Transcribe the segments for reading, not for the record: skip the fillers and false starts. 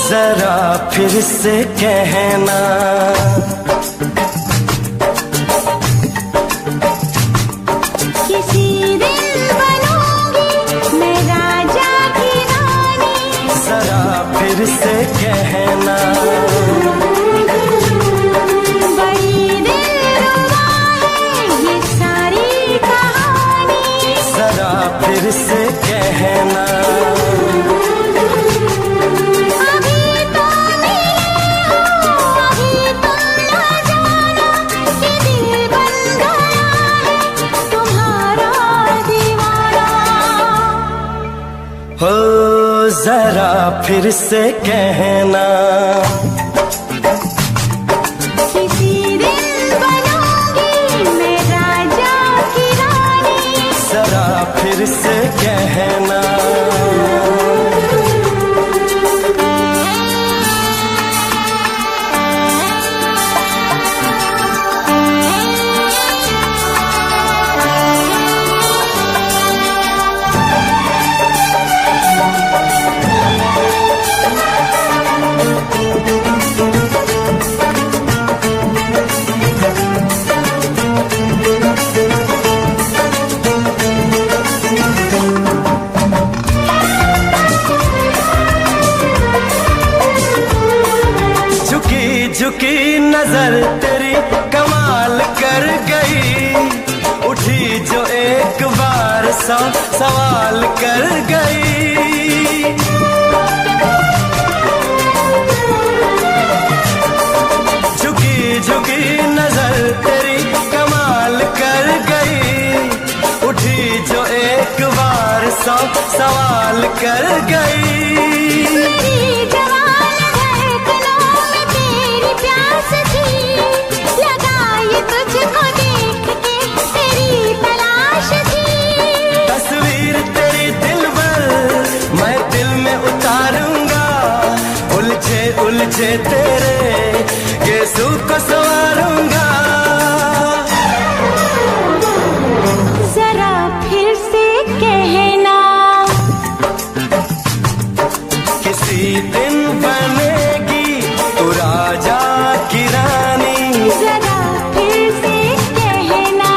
जरा फिर से कहना, किसी दिन बनूंगी मैं राजा की रानी। जरा फिर से कहना, बड़ी दिलरुबा है ये सारी कहानी। जरा फिर से कहना, हो जरा फिर से कहना, किसी दिन बनूंगी मैं राजा की रानी। जरा फिर से कहना, झुकी नजर तेरी कमाल कर गई, उठी जो एक बार सौ सवाल कर गई। झुकी झुकी नजर तेरी कमाल कर गई, उठी जो एक बार सौ सवाल कर गई। तस्वीर तेरी दिल भर मैं दिल में उतारूंगा, उलझे उलझे तेरे गेसू को संवारूंगा। जरा फिर से कहना, किसी दिन बनेगी तू राजा की रानी। जरा फिर से कहना,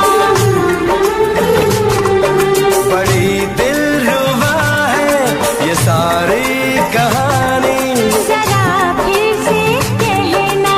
बड़ी दिलरुबा है ये सारी कहानी। जरा फिर से कहना,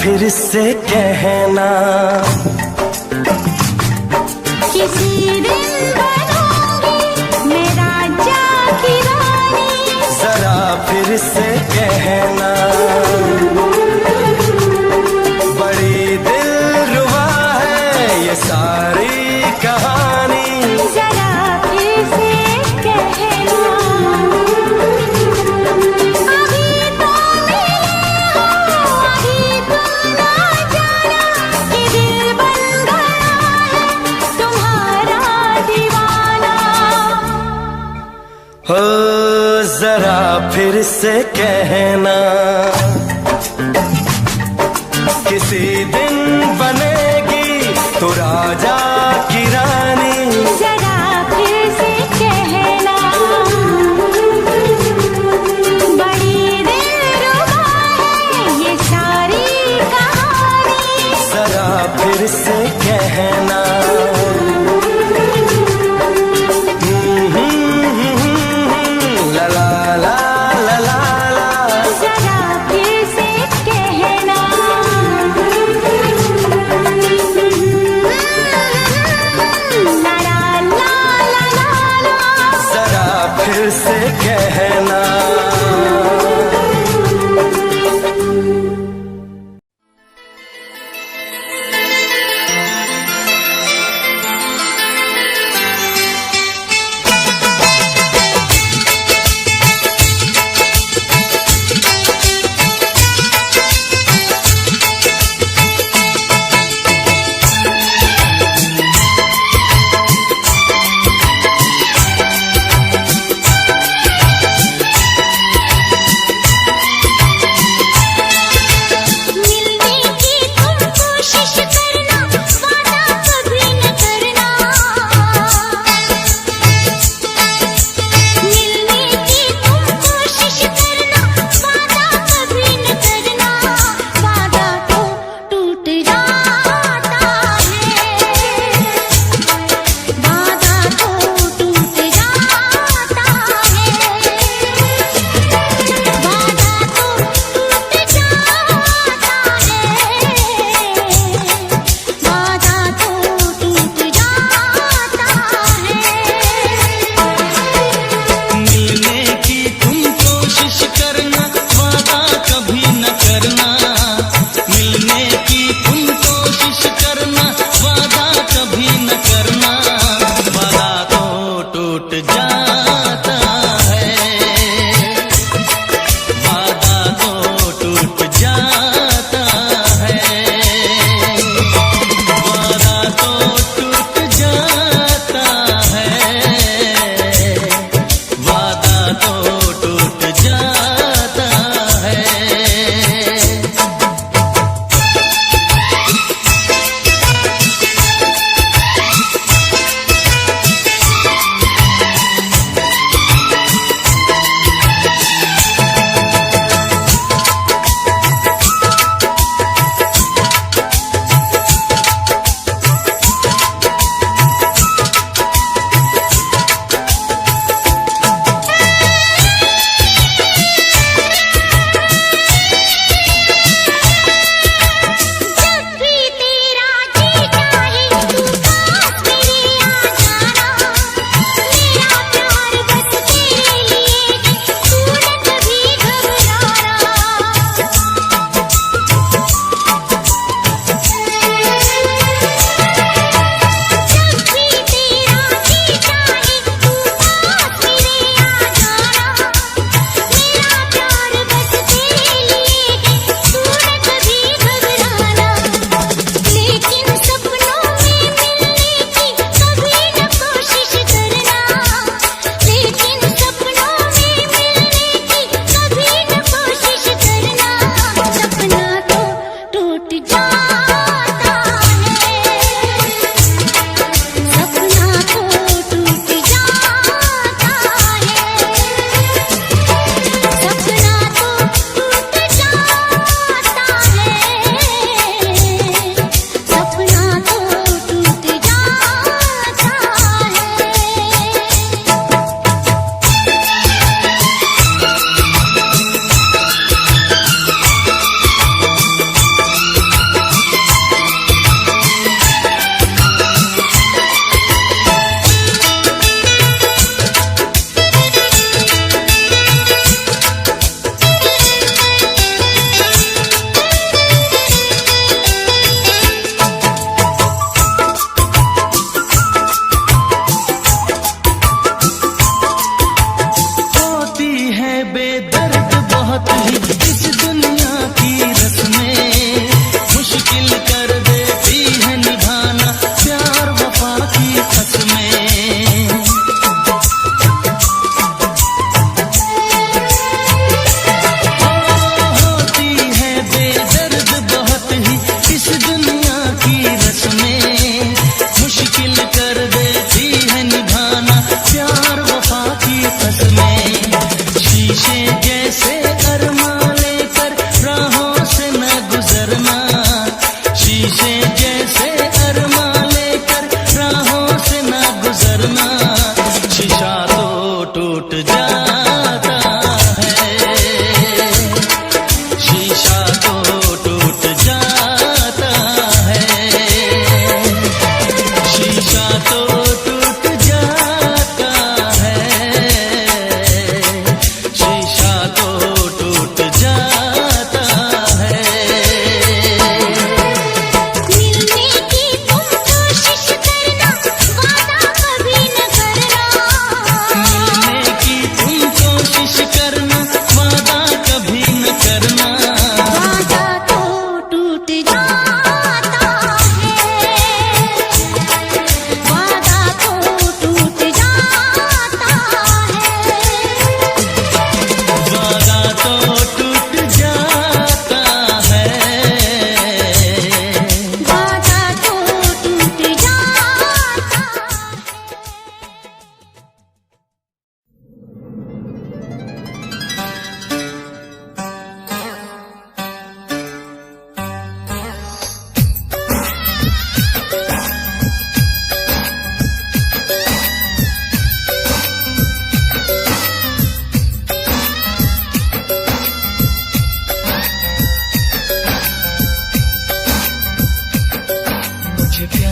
फिर से कहना, किसी दिन बनूंगी मैं राजा की रानी। जरा फिर से कहना, बड़ी दिलरुबा है ये सारी कहानी। जरा फिर से कहना, अभी तो मिले हो, अभी तुम ना जाना कि दिल बन गया है तुम्हारा दीवाना। हो जरा फिर से कहना, किसी दिन बनेगी तो राजा की रानी। जरा फिर से कहना, बड़ी दिलरुबा है ये सारी कहानी। जरा फिर से कहना, ला ला ला ला ला ला। जरा फिर से कहना, ला ला ला ला ला ला। जरा फिर से कहना।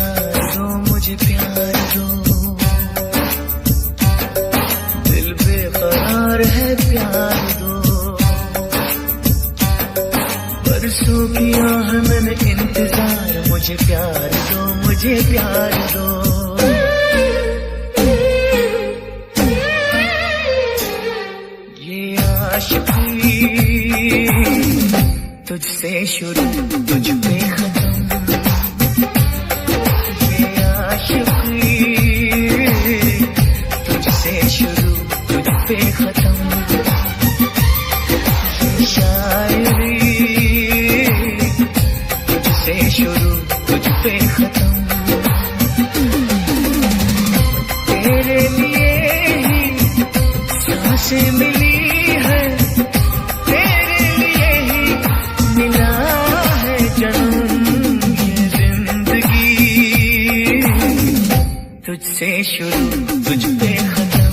प्यार दो, मुझे प्यार दो, दिल बेकरार है, प्यार दो। बरसों किया है मैंने इंतजार, मुझे प्यार दो, मुझे प्यार दो। ये आशिकी तुझसे शुरू, तुझ पे खत्म। ये आशिकी तुझसे शुरू, तुझ पे खत्म। ये शायरी तुझसे शुरू, तुझ पे खत्म। तेरे लिए ही सांसें मिली है, तेरे लिए ही मिला है जन्म। ये जिंदगी तुझसे शुरू, तुझ पे खत्म।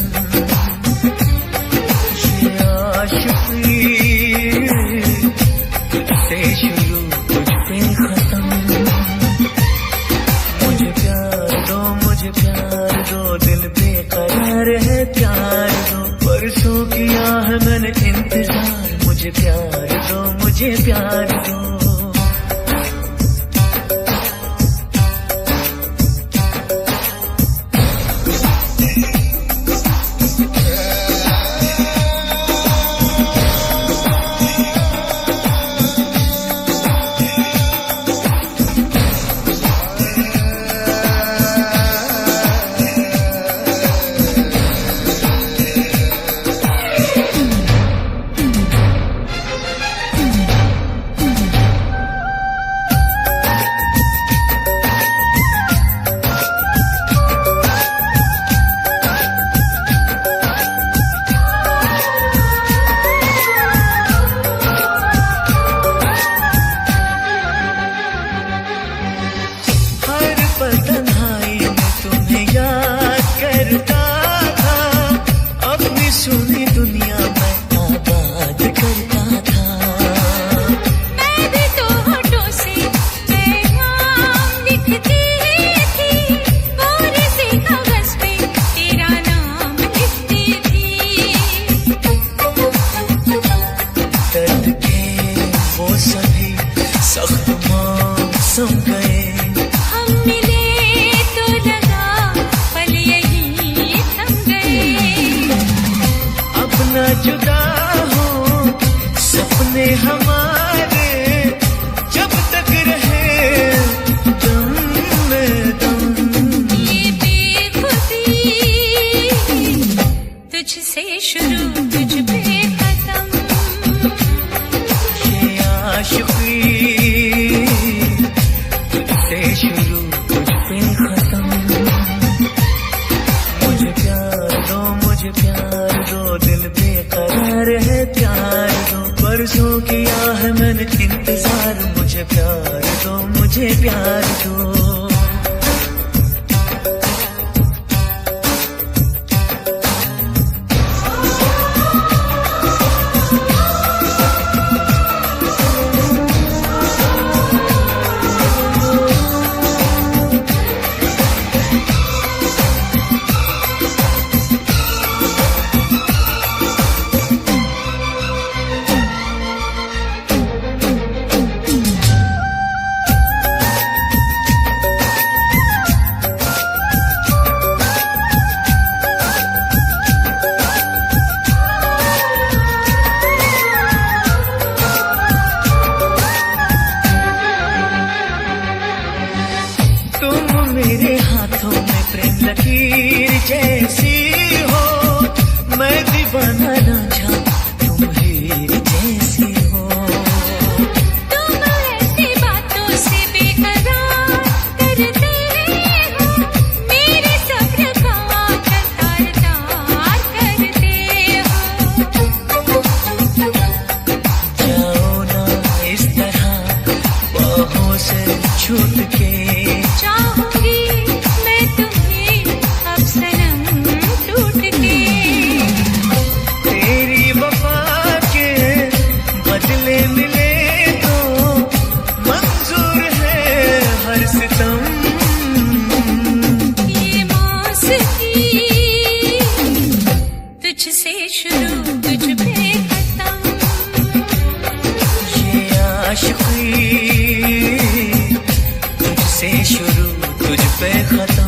ये आशिकी तुझसे शुरू, तुझ पे खत्म। मुझे प्यार दो, मुझे प्यार दो, दिल बेकरार है, प्यार दो। बरसों किया है मैंने इंतजार, मुझे प्यार दो, मुझे प्यार दो। सुनी दुनिया में आबाद करता था। मैं भी तो होठों से पैगाम लिखती थी, कोरे से कागज पे तेरा नाम लिखती थी। दर्द के वो सभी सख्त मौसम गए, हम मिले तो लगा पल यही थम गए। न जुदा हो सपने हमारे, जब तक रहे दम में दम। ये बेखुदी तुझसे शुरू, तुझ पे खत्म। ये आशिकी तुझसे शुरू, तुझ पे खत्म। मुझे प्यार दो, मुझे प्यार दो, दिल बेकरार है, प्यार दो। बरसों किया है मैंने इंतजार, मुझे प्यार दो, मुझे प्यार दो। मेरे हाथों में प्रेम लकीर जैसी हो, मैं दीवाना रांझा तुम हीर जैसी हो। तुम ऐसी बातों से बेकरार करते हो, मेरे सब्र का तार तार करते हो। जाओ ना इस तरह बाहों से छूट के, चाहूंगी मैं तुम्हें अब सनम टूट के। शुरू तुझ पे खत्म।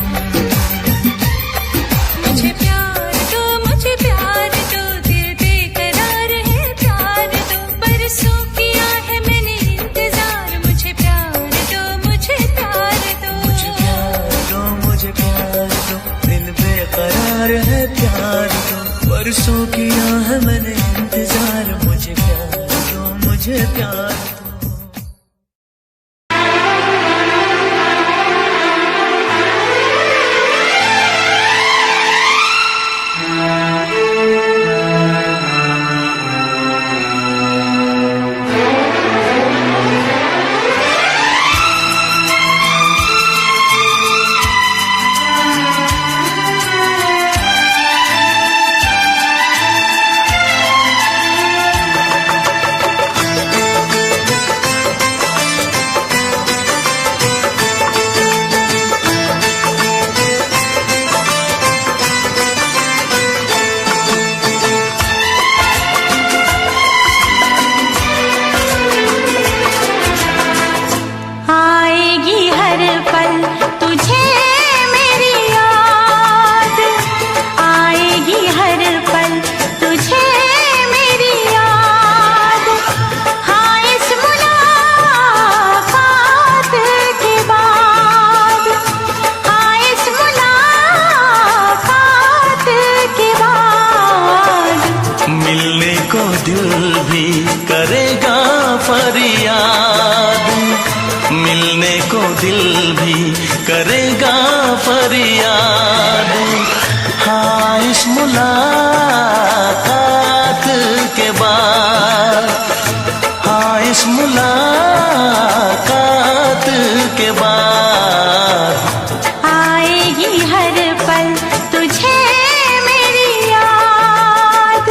मुझे प्यार दो, मुझे प्यार दो, दिल बेकरार है प्यार दो, बरसों किया है मैंने इंतजार, मुझे प्यार दो, मुझे प्यार दो। मुझे प्यार दो, मुझे प्यार दो, दिल बेकरार है प्यार दो, बरसों किया है मैंने इंतजार, मुझे प्यार दो, मुझे प्यार दो। आएगी हर पल तुझे मेरी याद, आएगी हर पल तुझे मेरी याद, हाँ इस मुलाकात के बाद, हाँ इस मुलाकात के बाद। मिलने को दिल भी करेगा फरियाद, मिलने को दिल भी करेगा फरियाद, हाँ इस मुलाकात के बाद, हाँ इस मुलाकात के बाद। आएगी हर पल तुझे मेरी याद।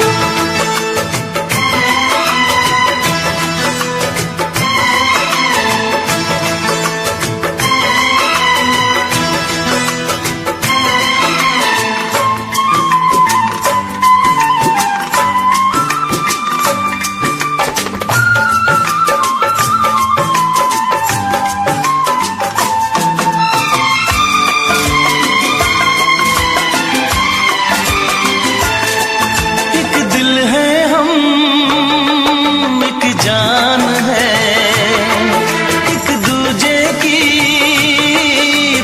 एक दिल है हम, एक जान है, एक दूजे की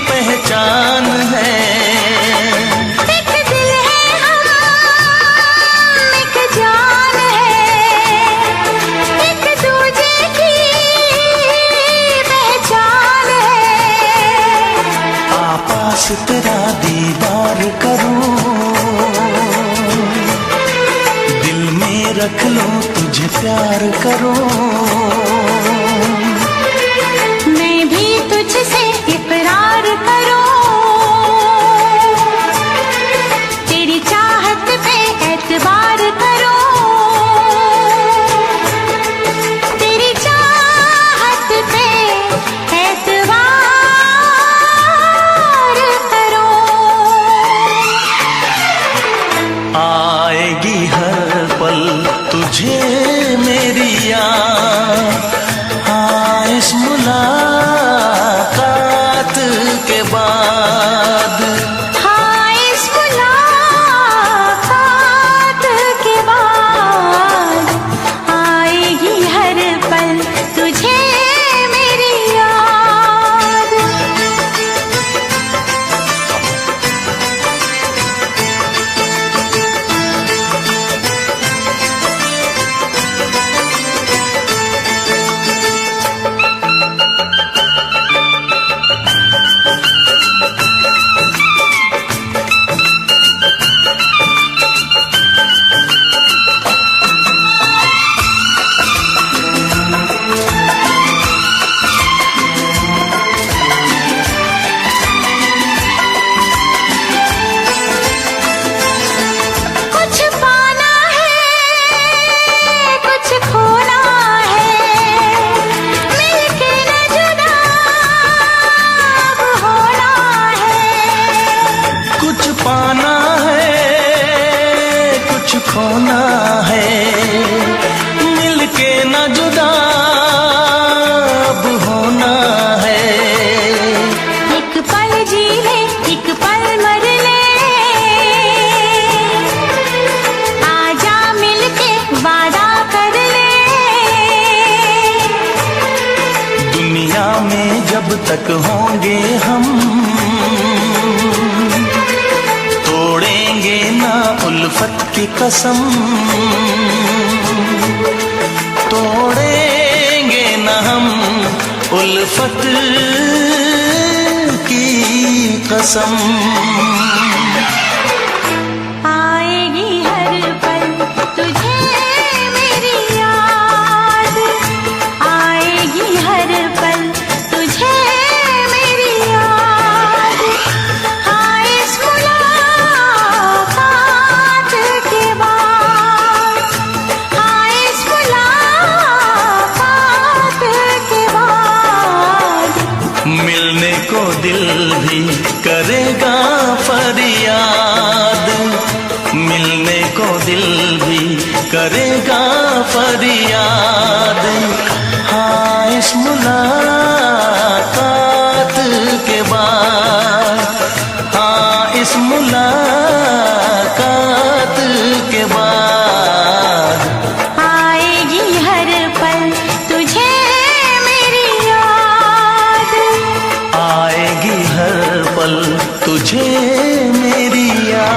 पहचान है। एक दिल है हम, एक जान है, एक दूजे की पहचान है। आपास तेरा दीदार करूं, दिल में रख लूं तुझे प्यार करूं, मैं भी तुझसे इकरार करूं, तेरी चाहत पे एतबार करूं, तेरी चाहत पे एतबार करूं। आएगी हर पल तुझे मेरी याद, हाँ इस मुलाकात के बाद। हाँ इस मुलाकात के बाद। आएगी हर पल तुझे मेरी याद। खोना है, मिलके न जुदा अब होना है। एक तक होंगे हम, तोड़ेंगे ना उल्फत की कसम, तोड़ेंगे ना हम उल्फत की कसम। आएगी हर पल तुझे मेरी याद, आएगी हर पल तुझे मेरी याद। हाँ इस मुलाकात के बाद, हाँ इस मुलाकात के बाद मिलने को दिल भी करेगा फरियाद, मिलने को दिल भी करेगा फरियाद। हाँ इस मुलाकात के बाद, हाँ इस मुलाकात के बाद आएगी हर पल तुझे मेरी याद, आएगी हर पल तुझे मेरी याद।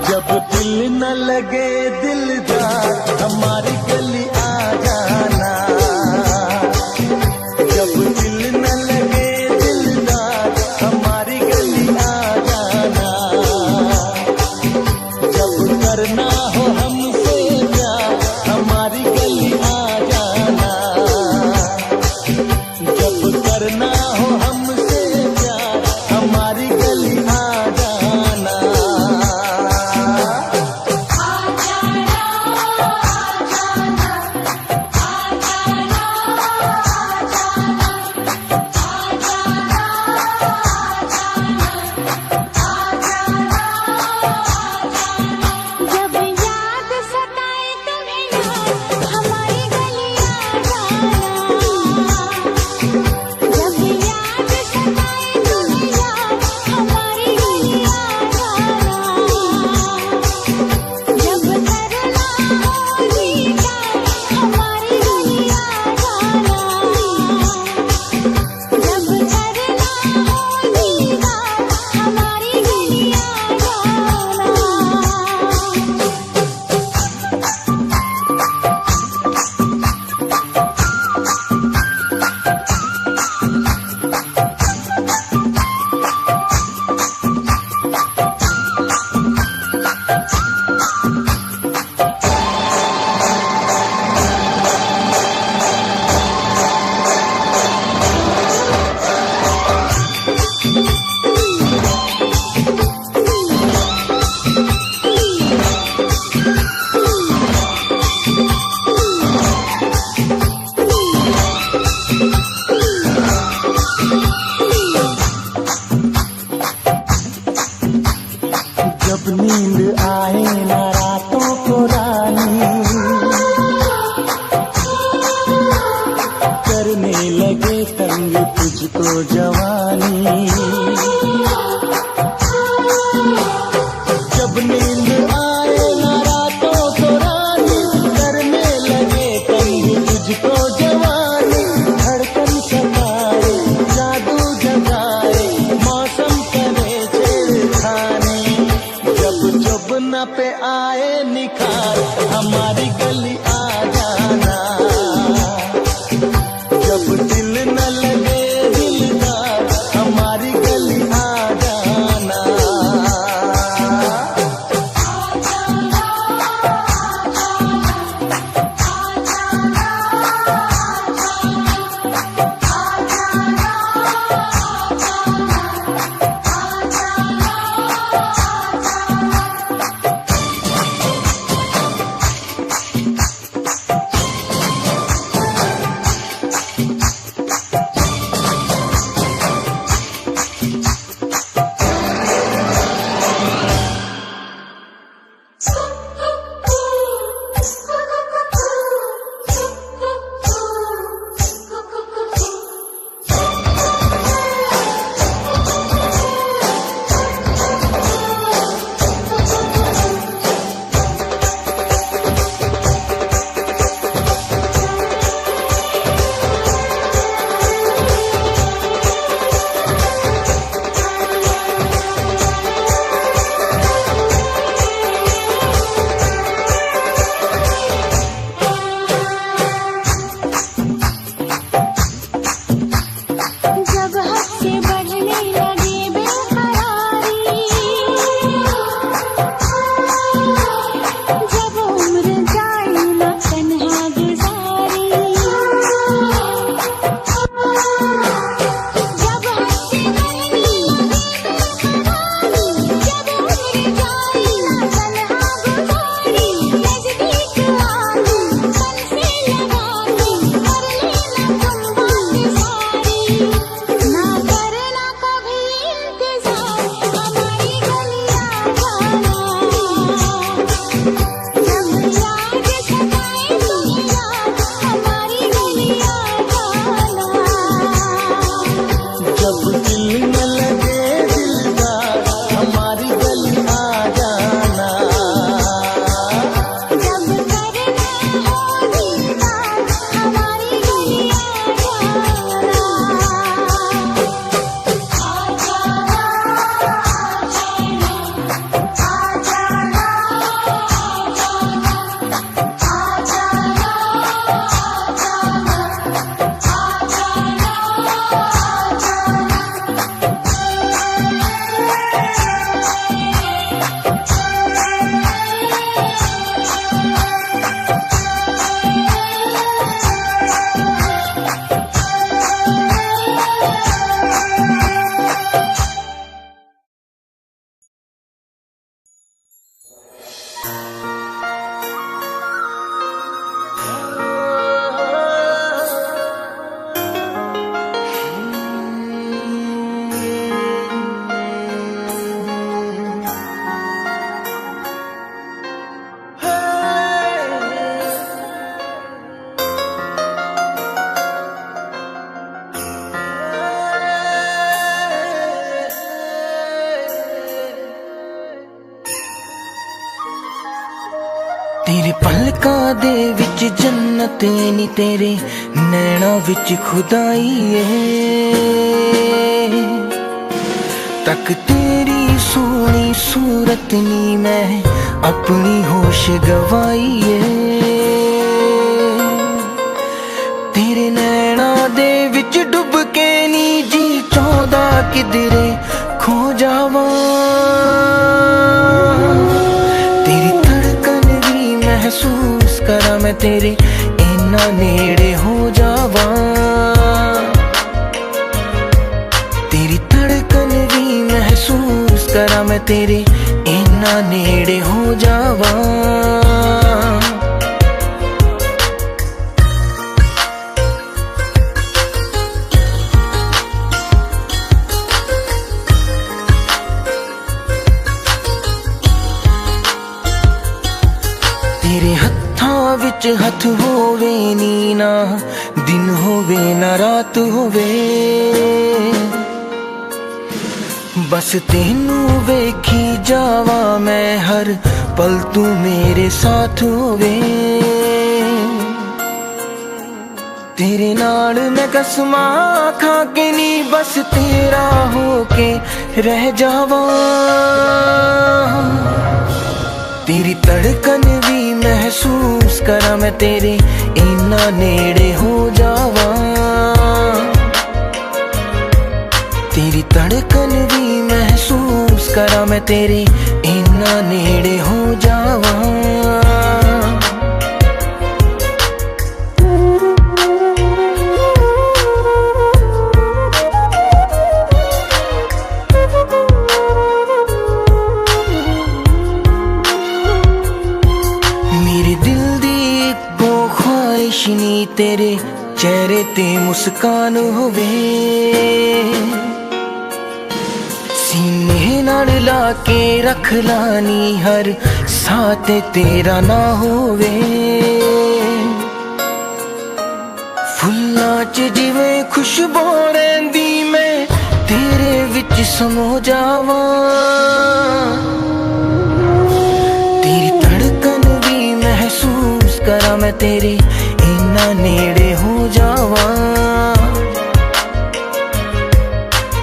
जब दिल न लगे दिलदार हमारी गली आ जाना, जब दिल न लगे दिलदार हमारी गली आ जाना, जब करना हो हमसे प्यार हमारी गली आ जाना, जब करना हो हमसे प्यार हमारी गली आ जाना। जब याद सताए तुम्हें यार हमारी गली आ जाना, जब याद सताए तुम्हें यार हमारी गली आ जाना, जब करना हो दीदार हमारी गली आ जाना, जब करना हो दीदार हमारी गली आ जाना। जब नींद आए ना रातों को रानी, करने लगे तंग तुझको जवानी, जब नींद आए ना रातों को रानी, करने लगे तंग तुझको जवानी, धड़कन सताए जादू जगाए मौसम करे छेड़खानी, जब जब न पे आए निखार हमारी गली आ जाना, जब दिल न लगे दिलदार हमारी गली आ जाना। तेरे पलकां दे विच जन्नत नी, तेरे नैना विच खुदाई है। तक तेरी सोहनी सूरत नी, मैं अपनी होश गवाई है। तेरे नैना दे विच डुब के नी जी चाहदा किधरे खो जावां। महसूस करा मैं तेरे इन्ना नेड़े हो जावां। तेरी धड़कन भी महसूस करा मैं तेरे इन्ना नेड़े हो जावां। तेरे हत्थां विच हथ होवे नी, ना दिन होवे ना रात होवे। बस तेनू वेखी जावा मैं हर पल, तू मेरे साथ होवे। तेरे नाल मैं कसमां खा के नी, बस तेरा होके रह जावा। तेरी धड़कन भी महसूस करा मैं तेरे इन्ना नेड़े हो जावां। तेरी धड़कन भी महसूस करा मैं तेरे इन्ना नेड़े हो जावां। तेरे चेहरे ते मुस्कान होवे, सीने नाल ला के रख लानी हर साथ तेरा ना होवे। फुल्लां च जिवें खुशबू रहिंदी, मैं तेरे विच समो जावां। तेरी धड़कन भी महसूस करा मैं तेरे इन्ना नेड़े हो जावां।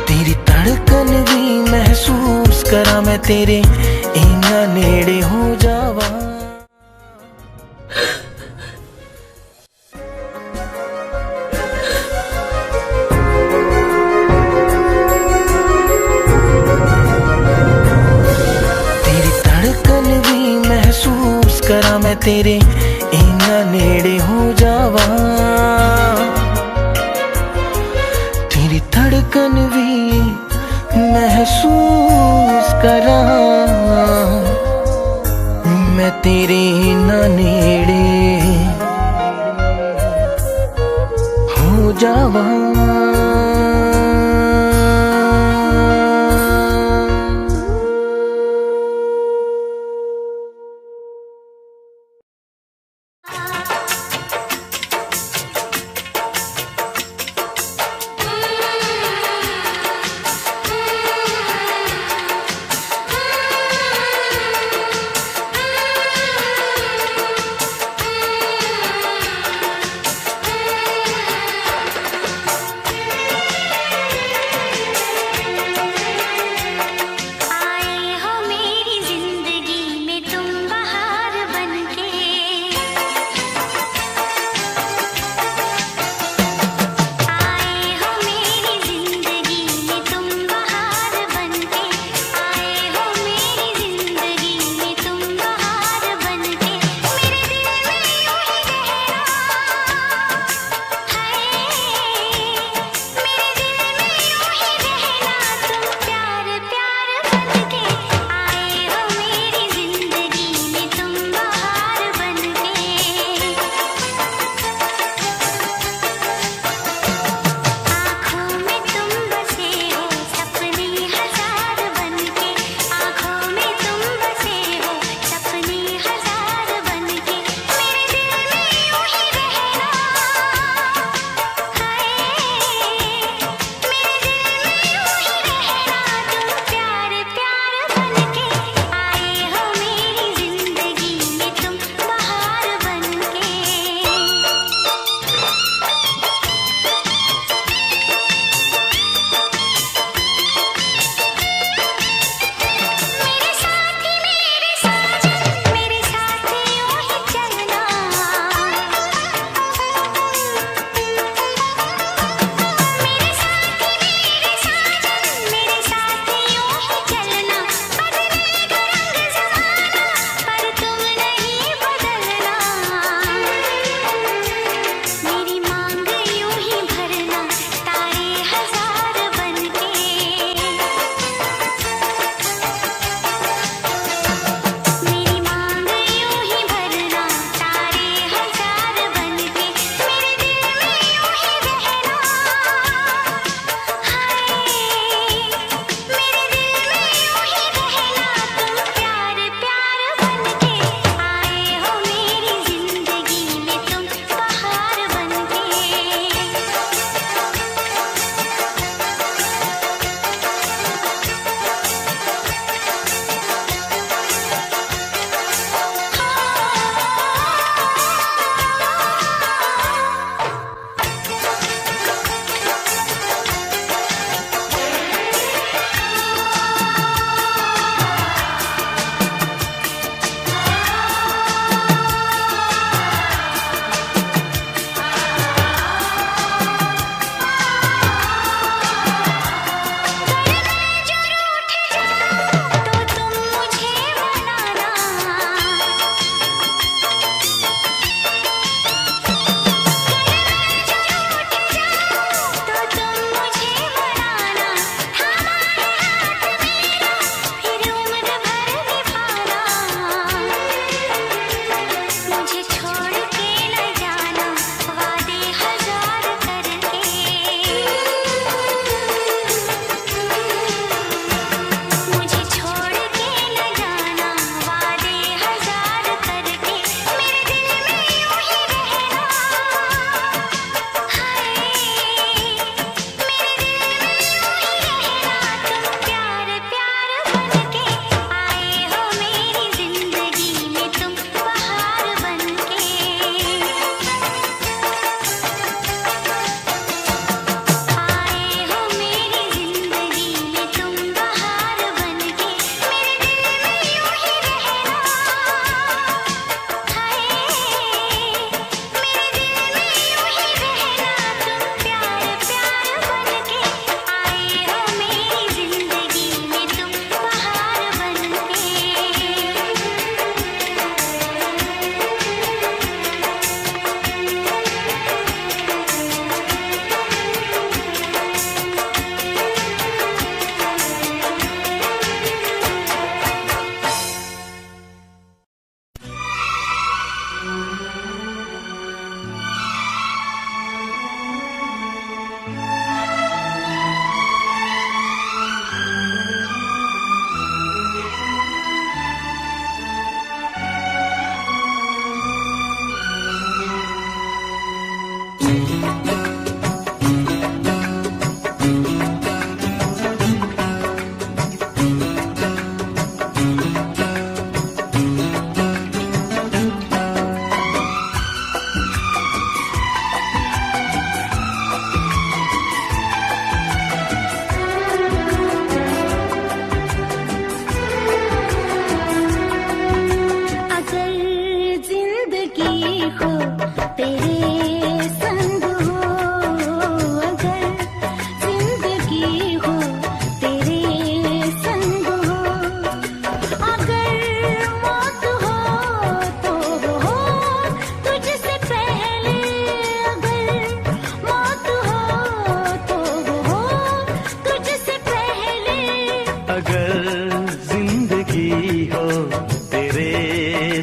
तेरी धड़कन भी महसूस करा मैं तेरे इन्ना नेड़े हो जावां। तेरी धड़कन भी महसूस करा मैं तेरे इन्ना नेड़े हो जावां। तेरी धड़कन भी महसूस करा मैं तेरे इन्ना नेड़े हो जावां।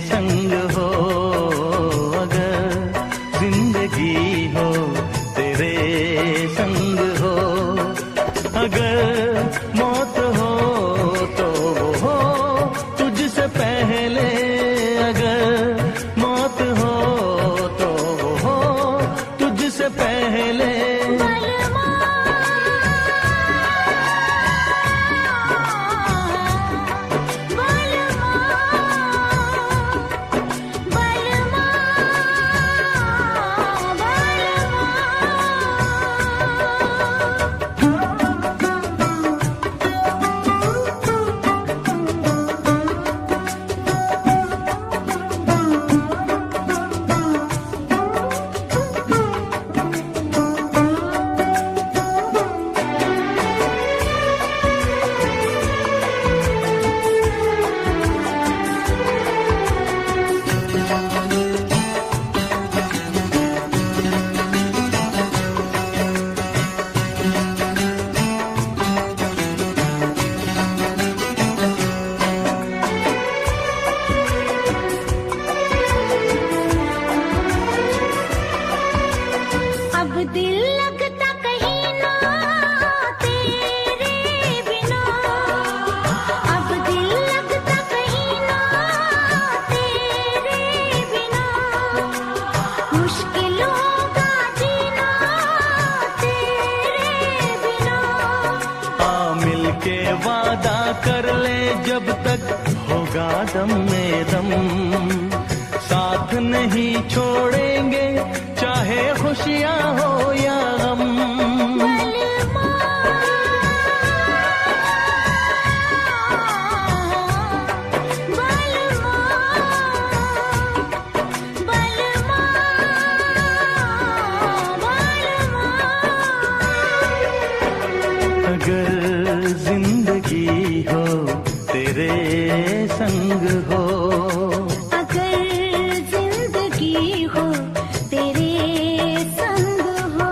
संग हो, अगर जिंदगी हो तेरे संग हो, अगर मौत हो तो वो हो तुझसे पहले, अगर मौत हो तो वो हो तुझसे पहले। के वादा कर ले जब तक होगा दम में दम, साथ नहीं छोड़ेंगे चाहे खुशियां हो या गम। अगर जिंदगी हो तेरे संग हो, अगर जिंदगी हो तेरे संग हो।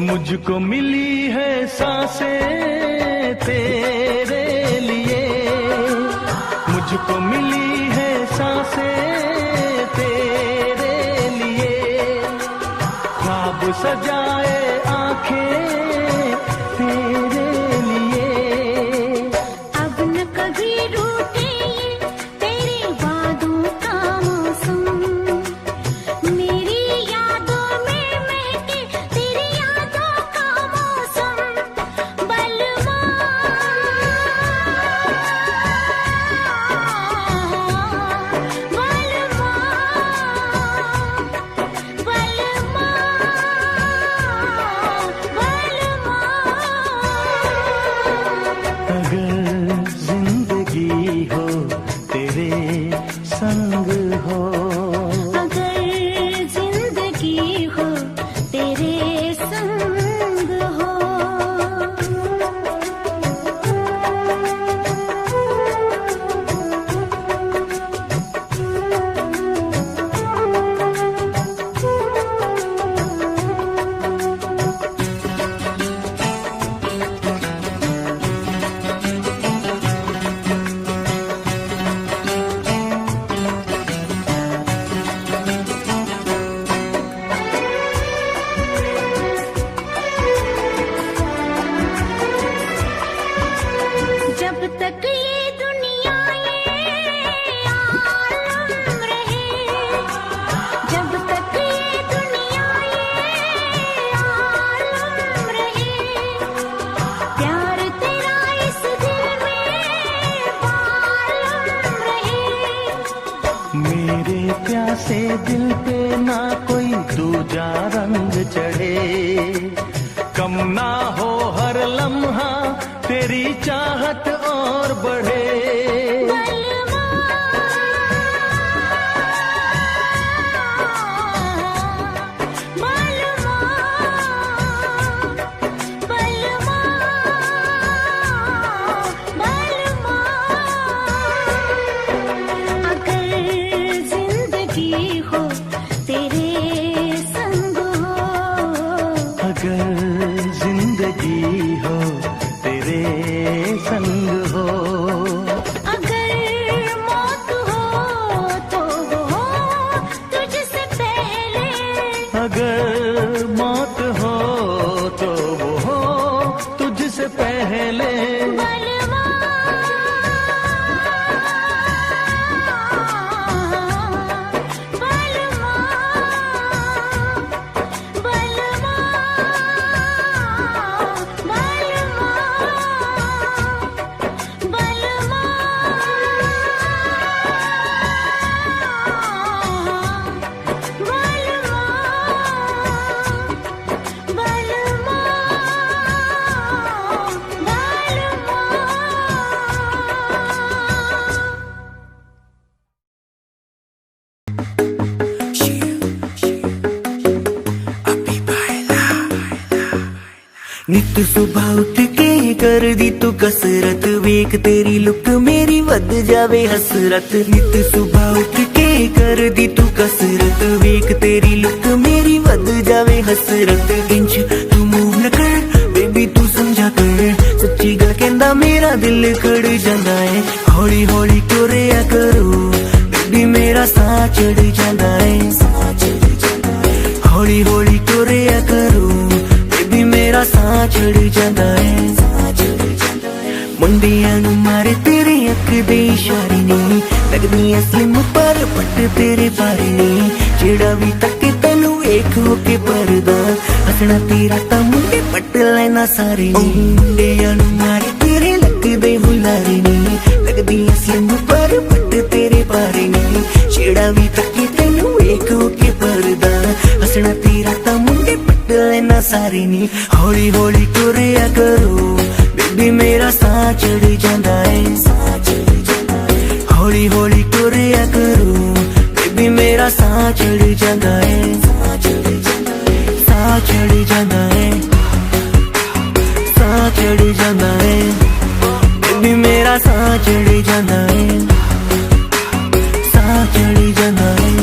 मुझको मिली है सांसें तेरे लिए, मुझको मिली है सांसें तेरे लिए, ख्वाब सजाए आंखें तेरे लिए। अब न कभी रूठे तेरे वादों का मौसम, मेरी यादों में महके तेरी यादों का मौसम। बलवा बलवा बलवा कम ना हो हर लम्हा तेरी चाहत और बढ़े। बलमा बलमा बलमा बलमा, अगर जिंदगी हो तेरे संग हो, अगर जिंदगी हो तेरे संग हो, अगर मौत हो तो वो हो तुझसे पहले। अगर मौत हो तो वो हो तुझसे पहले। बलमा बलमा बलमा बलमा बलमा नित सुबह उठ के कर दी तू कसरत, वेख तेरी लुक मेरी वध जावे हसरत। नित सुबह उठ के कर दी तू कसरत, वेख तेरी लुक मेरी वध जावे हसरत। इंच तू मूव न कर बेबी तू समझा कर, सच्ची गल कहंदा मेरा दिल खड़ जांदा है। हौली हौली टुरिया करो बेबी मेरा साह चढ़ जांदा है। हौली हौली टुरिया करो बेबी मेरा साह चढ़ जांदा है। मुंडियां नू मारे तेरे अख दे इशारे ने, लगदी स्लिम पर पट तेरे बारे ने। जेड़ा भी तके तैनू वेख हो के परदा, हसना तेरा तां मुंडे पट लेना सारे ने। मुंडियां नू मारे तेरे लगदे हुलारे ने, लगदी स्लिम पर पट तेरे बारे ने। जेड़ा भी तके तैनू वेख हो के परदा, हसना तेरा तां मुंडे पट लेना सारे ने। हौली हौली टुरिया करो बेबी मेरा साह चढ़ जांदा है। हौली हौली टुरिया करो बेबी मेरा साह चढ़ जांदा है। साह चढ़ जांदा है, साह चढ़ जांदा है बेबी मेरा साह चढ़ जांदा है। साह चढ़ जांदा है।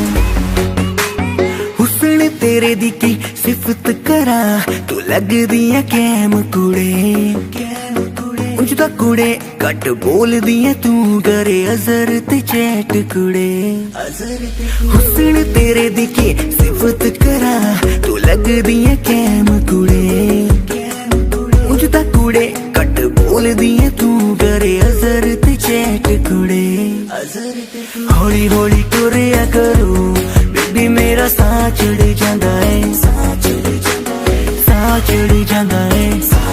हुस्न तेरे दी की सिफत करा, तू लगदी है कैम कुड़े। ਉਂਝ ਤਾਂ ਕੁੜੇ ਘੱਟ ਬੋਲਦੀ ਐ ਤੂੰ, ਕਰੇ ਅਜ਼ਰ ਤੇ ਚੈਟ ਕੁੜੇ। ਹੁਸਨ ਤੇਰੇ ਦੀ ਕੀ ਸਿਫਤ ਕਰਾਂ, ਤੂੰ ਲੱਗਦੀ ਐ ਕੈਮ ਕੁੜੇ। ਉਂਝ ਤਾਂ ਕੁੜੇ ਘੱਟ ਬੋਲਦੀ ਐ ਤੂੰ, ਕਰੇ ਅਜ਼ਰ ਤੇ ਚੈਟ ਕੁੜੇ। ਹੌਲੀ ਹੌਲੀ ਟੁਰਿਆ ਕਰੋ ਬੇਬੀ ਮੇਰਾ ਸਾਹ ਚੜ ਜਾਂਦਾ ਹੈ। ਸਾਹ ਚੜ ਜਾਂਦਾ ਹੈ, ਸਾਹ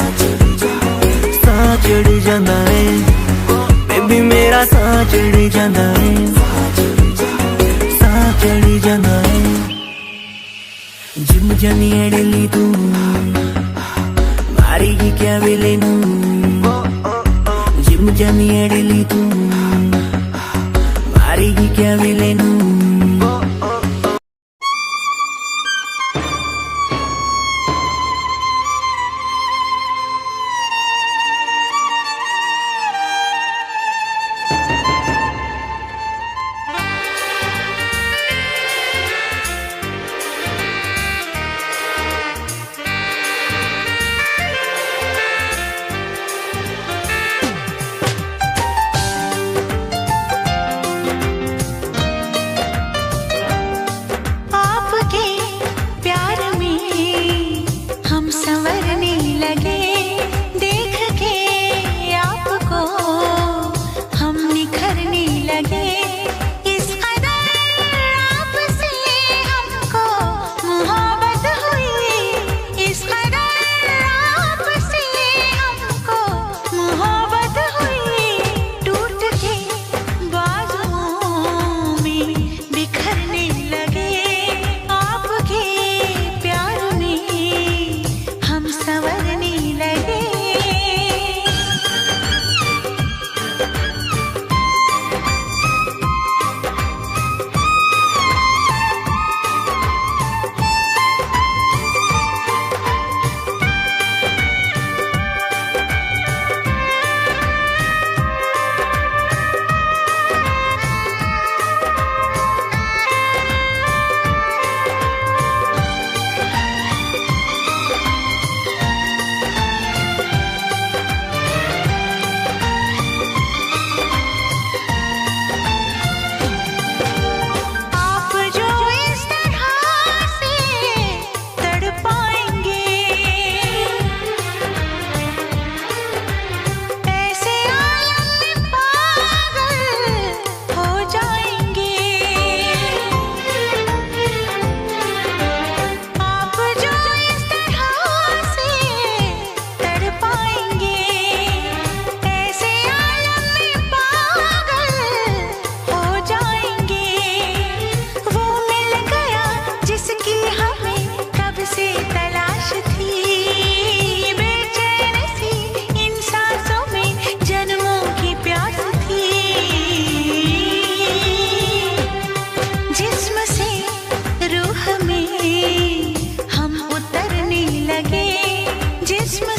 चढ़ जांदा है बेबी मेरा साह चढ़ जांदा है। साह चढ़ जांदा है। जिम जानी है डेली तू, मारेगी क्या वेले नू। जिम जानी है डेली तू, मारेगी क्या वेले नू।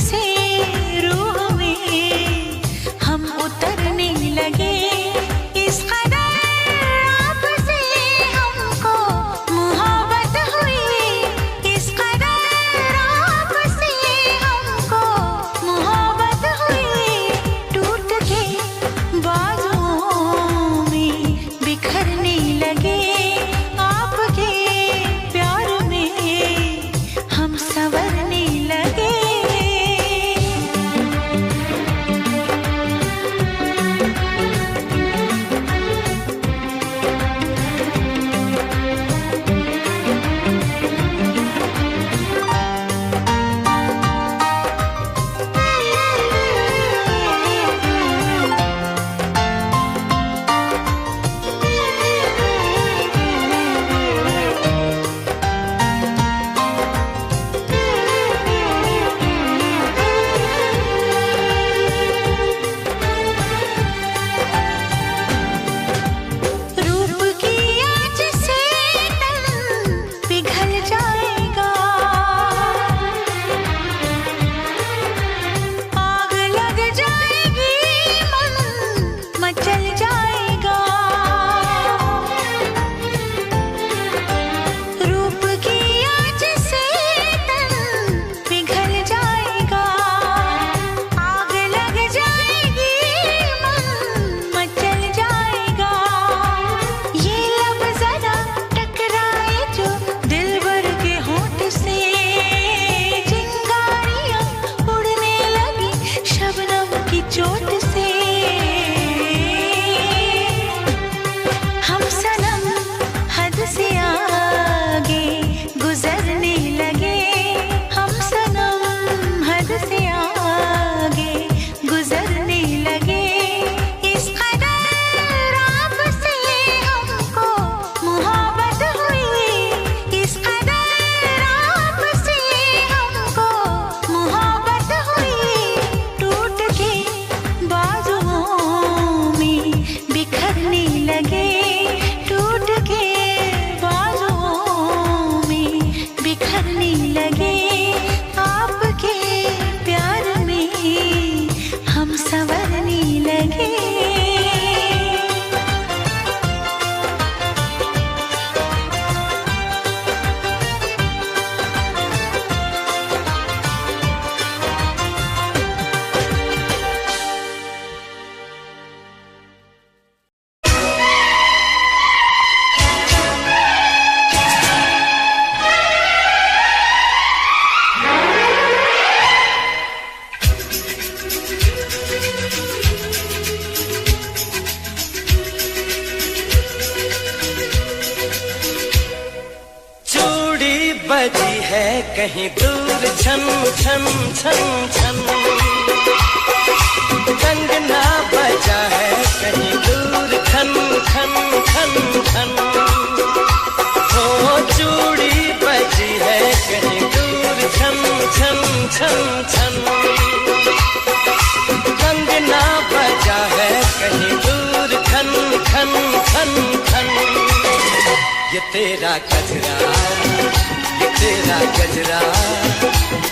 से रूह में हम उतरने लगे। इस कदर आपसे हमको मोहब्बत हुई, इस कदर आपसे हमको मोहब्बत हुई। टूट के बाजुओं में बिखरने लगे, आपके प्यार में हम संवरने लगे। रूप की आँच से तन पिघल जाएगा, आग लग जाएगी, मन मचल जाएगा। रूप की आँच से तन पिघल जाएगा, आग लग जाएगी, मन मचल जाएगा। ये लब जरा टकराए जो दिलबर के होंठ से, चिंगारियां उड़ने लगी शबनम की चोट से। हम सनम हद से आगे गुजरने लगे, हम सनम हद से आगे गुजरने लगे। इस कदर आपसे हमको मोहब्बत हुई, इस कदर आपसे हमको मोहब्बत हुई। टूट के बाजुओं में बिखरने लगे, टूट के बाजुओं में बिखरने लगे। आपके प्यार में हम संवरने लगे। चूड़ी बजी है कहीं दूर छन छन छन छन, कंगना बजा है कहीं दूर खन खन खन खन। हो चूड़ी बजी है कहीं दूर छन छन छन छन, कंगना बजा है कहीं दूर खन खन खन खन। ये तेरा गजरा, ये तेरा गजरा,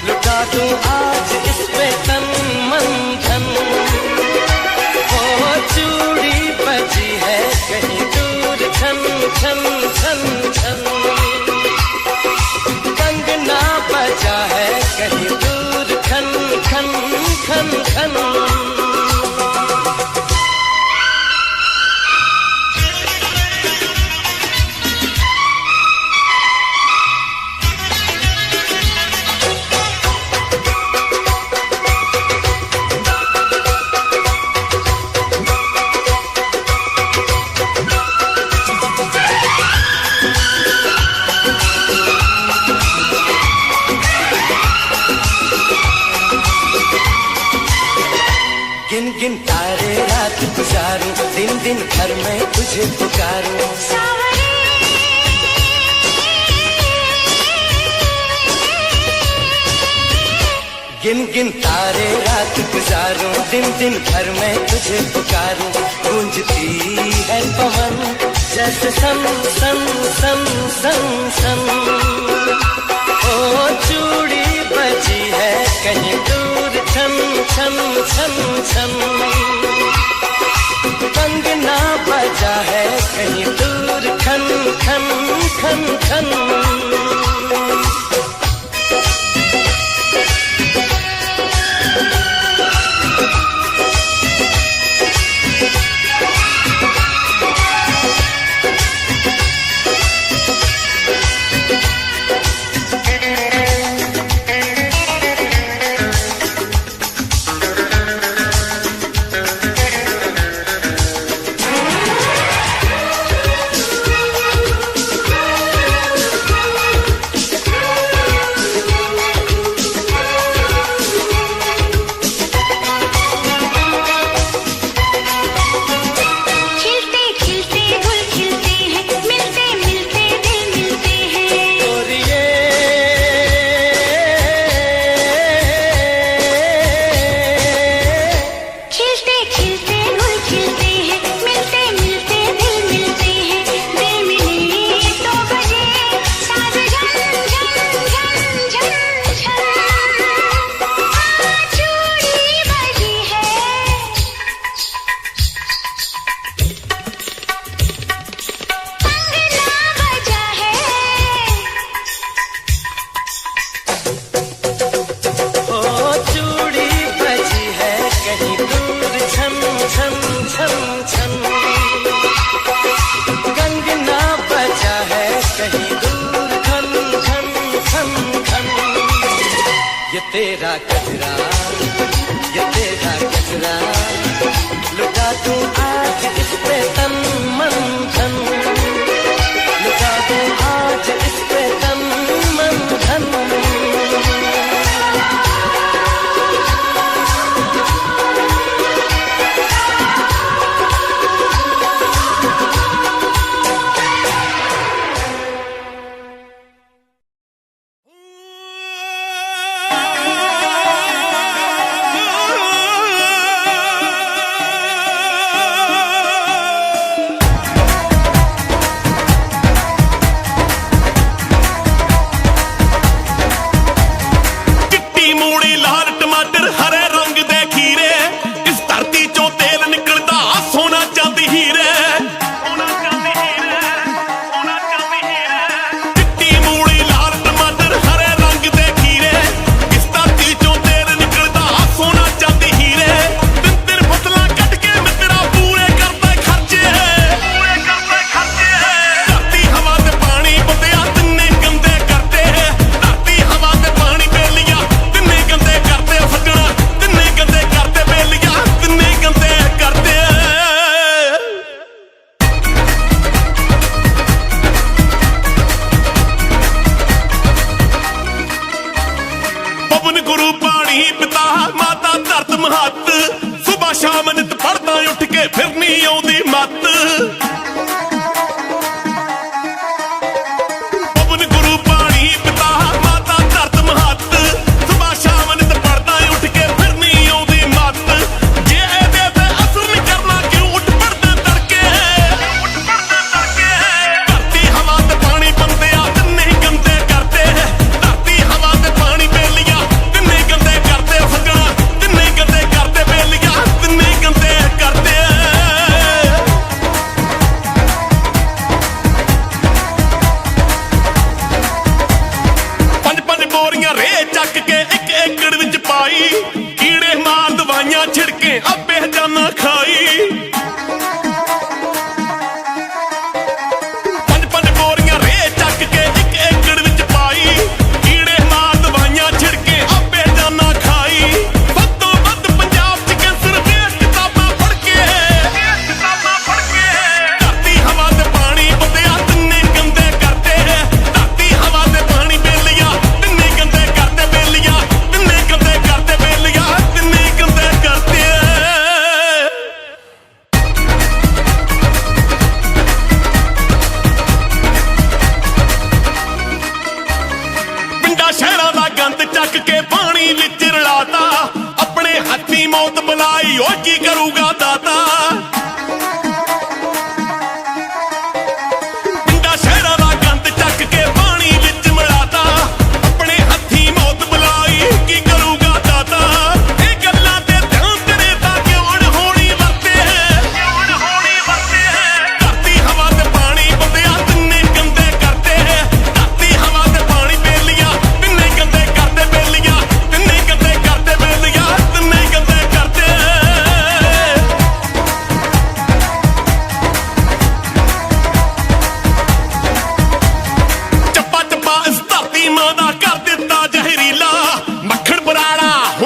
लुटा दूं आज इस पे तन मन धन। ओ चूड़ी बजी है कहीं दूर छन छन छन छन, कंगना बजा है कहीं दूर खन खन खन खन। गिन गिन तारे रात गुजारूं, दिन दिन घर में तुझे पुकारूं। गिन गिन तारे रात गुजारूं, दिन दिन घर में तुझे पुकारूं। गूंजती है पवन जैसे सन सन सन सन सन, ओ चूड़ी बजी है कहीं दूर छन छन छन छन, कंगना बजा है कहीं दूर खन खन खन खन। तेरा कचरा, ये तेरा कचरा, लुटा दूं आज इस पे तन मन धन, लुटा दूं आज इस पे तन मन धन।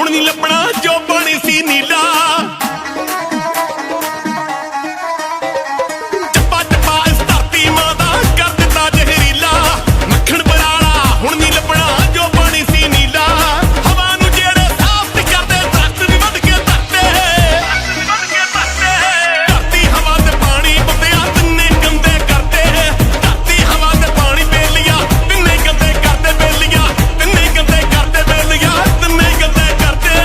ਹੁਣ ਨਹੀਂ ਲੱਭਣਾ ਜੋ ਪਾਣੀ ਸੀ ਨੀਲਾ ਚੱਪਾ ਚੱਪਾ ਇਸ ਧਰਤੀ ਮਾਂ ਦਾ ਕਰ ਦਿੱਤਾ ਜ਼ਹਿਰੀਲਾ ਮੱਖਣ ਬਰਾੜਾ ਹੁਣ ਨਹੀਂ ਲੱਭਣਾ ਜੋ ਪਾਣੀ ਸੀ ਨੀਲਾ ਹਵਾ ਨੂੰ ਜਿਹੜੇ ਸਾਫ਼ ਤੇ ਕਰਦੇ ਦਰਖਤ ਵੀ ਵੱਢ ਕੇ ਧਰਤੇ ਧਰਤੀ ਹਵਾ ਤੇ ਪਾਣੀ ਬੰਦਿਆ ਤਿੰਨੇ ਗੰਦੇ ਕਰਦੇ ਧਰਤੀ ਹਵਾ ਤੇ ਪਾਣੀ ਬੇਲੀਆ ਤਿੰਨੇ ਗੰਦੇ ਕਰਦੇ ਬੇਲੀਆ ਤਿੰਨੇ ਗੰਦੇ ਕਰਦੇ ਬੇਲੀਆ ਤਿੰਨੇ ਗੰਦੇ ਕਰਦੇ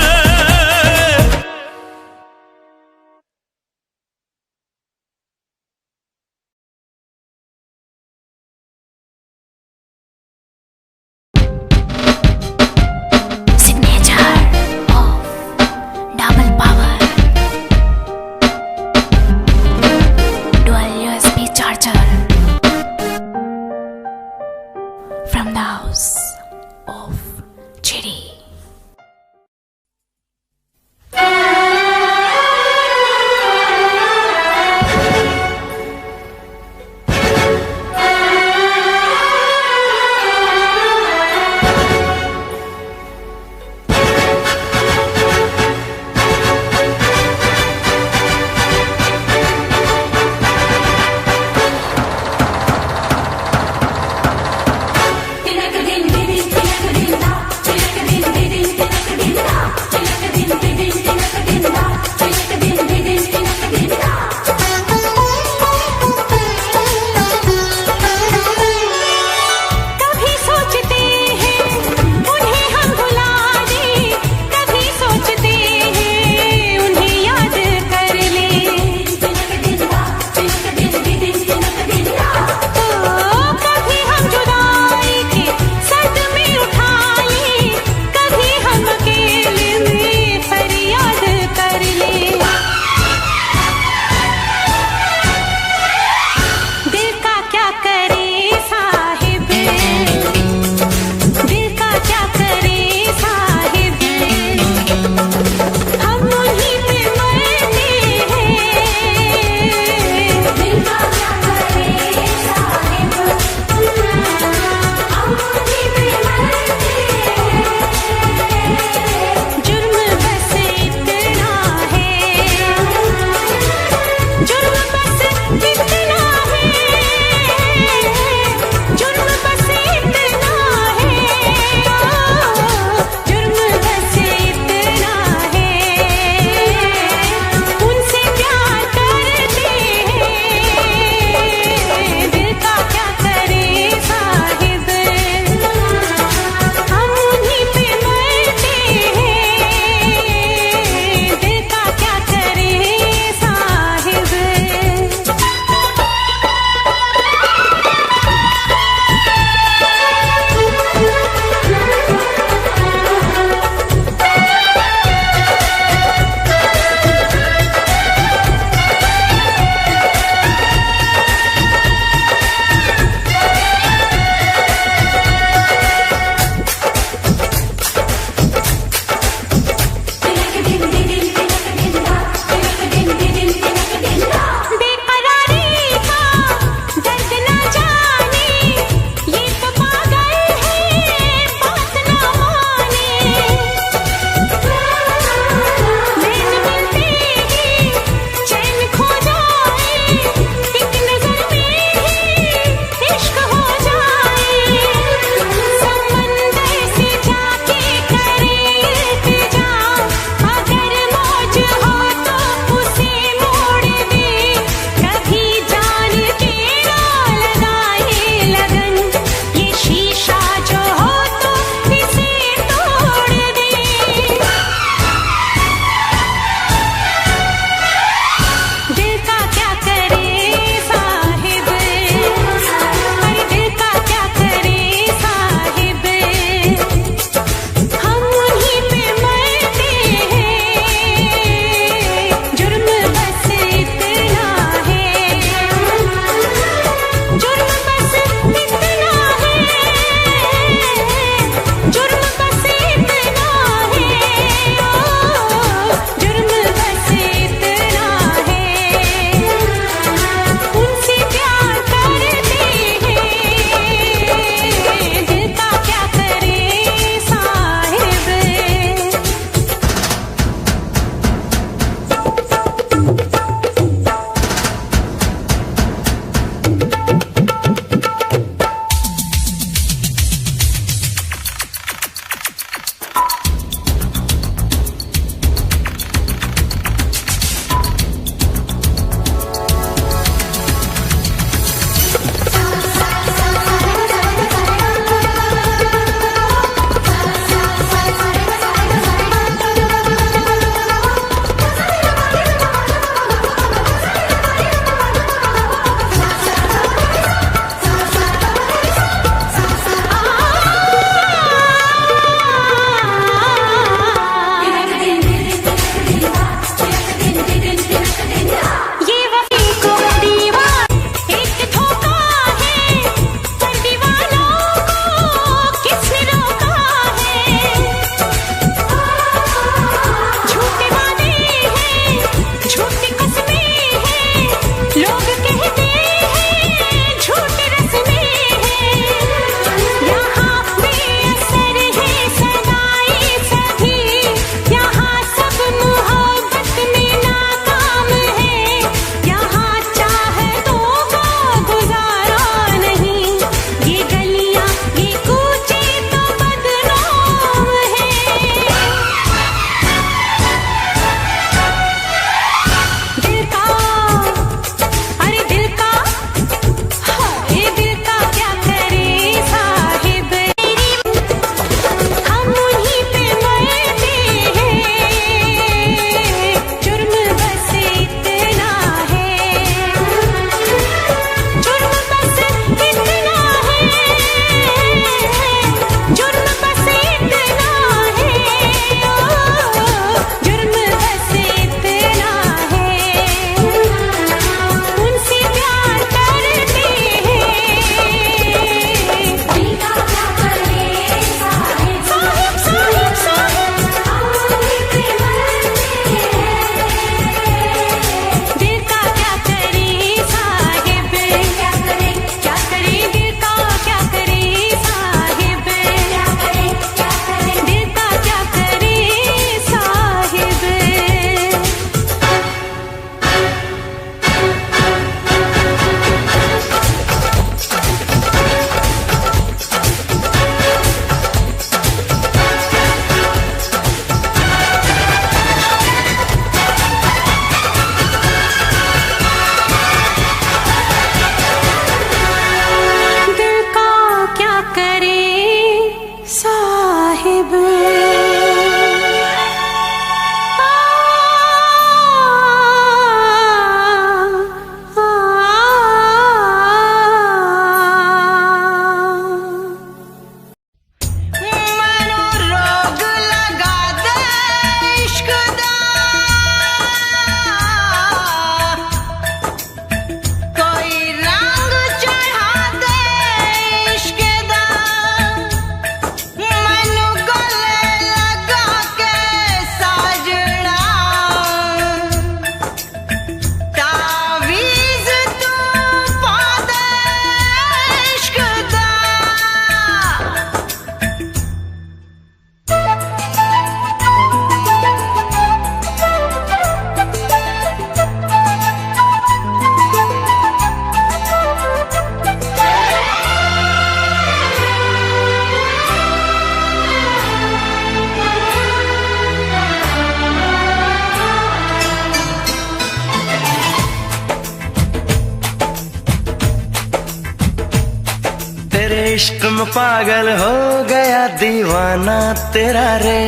इश्क में पागल हो गया दीवाना तेरा रे।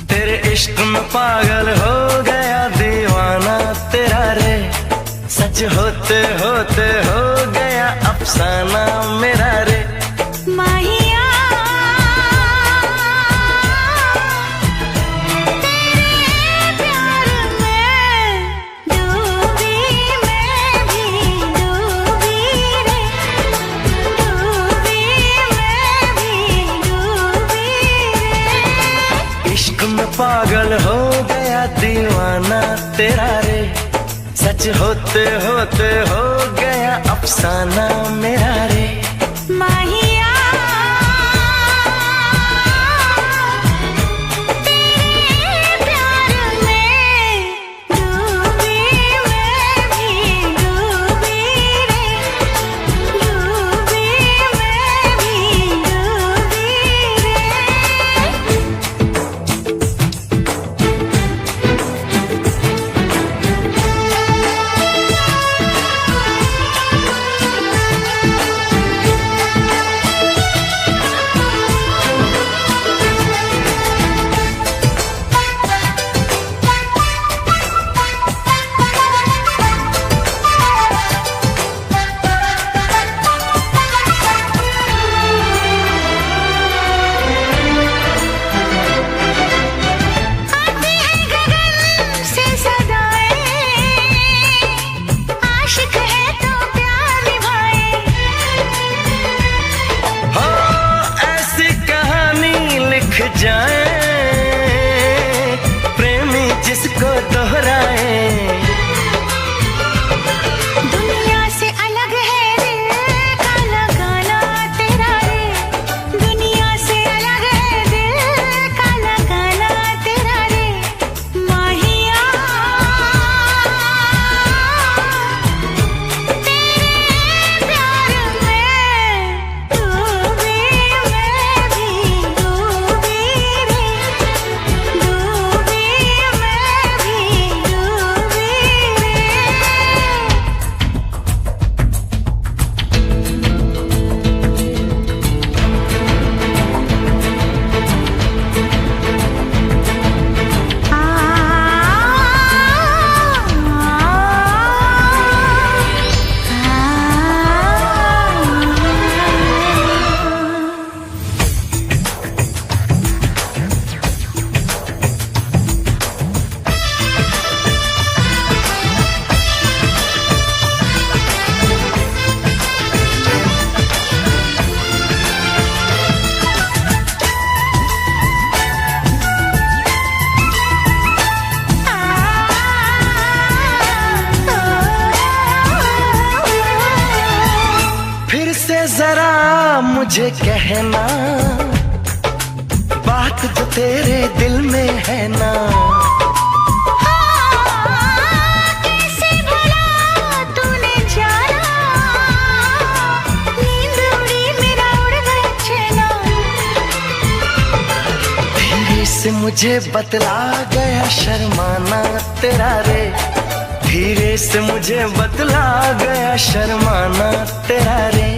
तेरे इश्क में पागल हो गया दीवाना तेरा रे। सच होते होते हो गया अफसाना मेरा रे। माहिया तेरे प्यार में डूबी मैं भी डूबी रे। डूबी मैं भी डूबी रे। इश्क में पागल हो गया दीवाना तेरा रे। सच होते होते हो गया अफसाना मेरा रे। माहिया तेरे प्यार में डूबी मैं भी डूबी रे। डूबी मैं भी डूबी जाए प्रेमी जिसको दोहराए। दुनिया से अलग है दिल का लगाना तेरा रे। दुनिया से अलग है दिल का लगाना तेरा रे। माहिया तेरे प्यार में डूबी मैं भी डूबी रे। डूबी मैं भी डूबी रे। फिर से जरा मुझे कहना बात जो तेरे दिल में है ना। कैसे भला तूने जाना। नींद उड़ी मेरा उड़ गया चैना। धीरे से मुझे बतला गया शर्माना तेरा रे। धीरे से मुझे बतला गया शर्माना तेरा रे।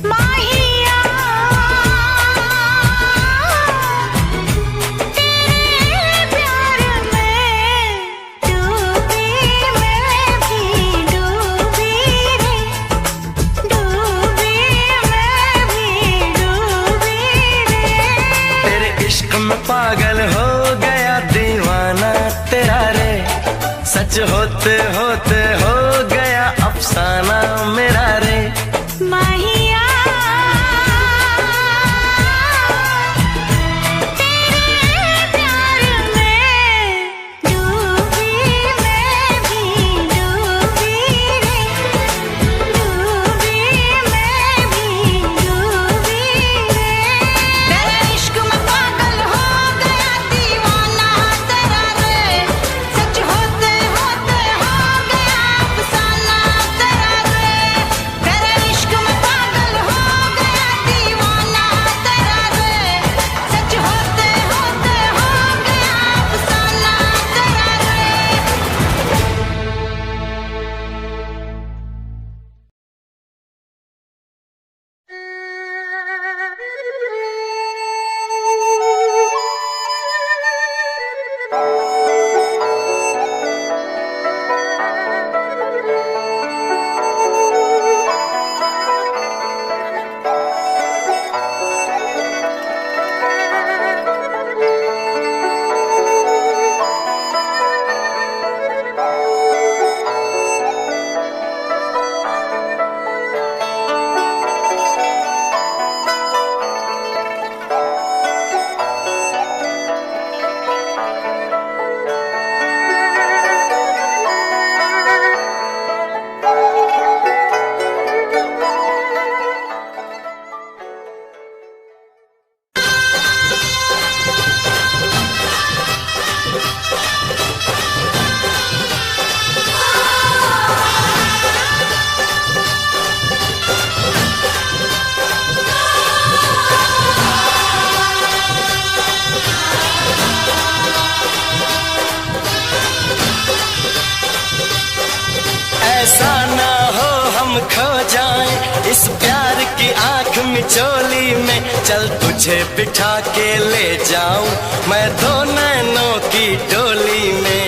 माहिया तेरे प्यार में डूबी मैं भी डूबी रे। डूबी मैं भी डूबी रे। तेरे इश्क में पागल हो गया दीवाना तेरा रे। सच होते होते हो गया अफसाना मेरा रे। माहिया तेरे प्यार में डूबी मैं भी डूबी रे। डूबी मैं भी डूबी रे। तेरे इश्क में पागल हो गया दीवाना तेरा रे। सच होते होते हो गया चोली में, चल तुझे बिठा के ले जाऊं मैं दो नैनों की डोली में।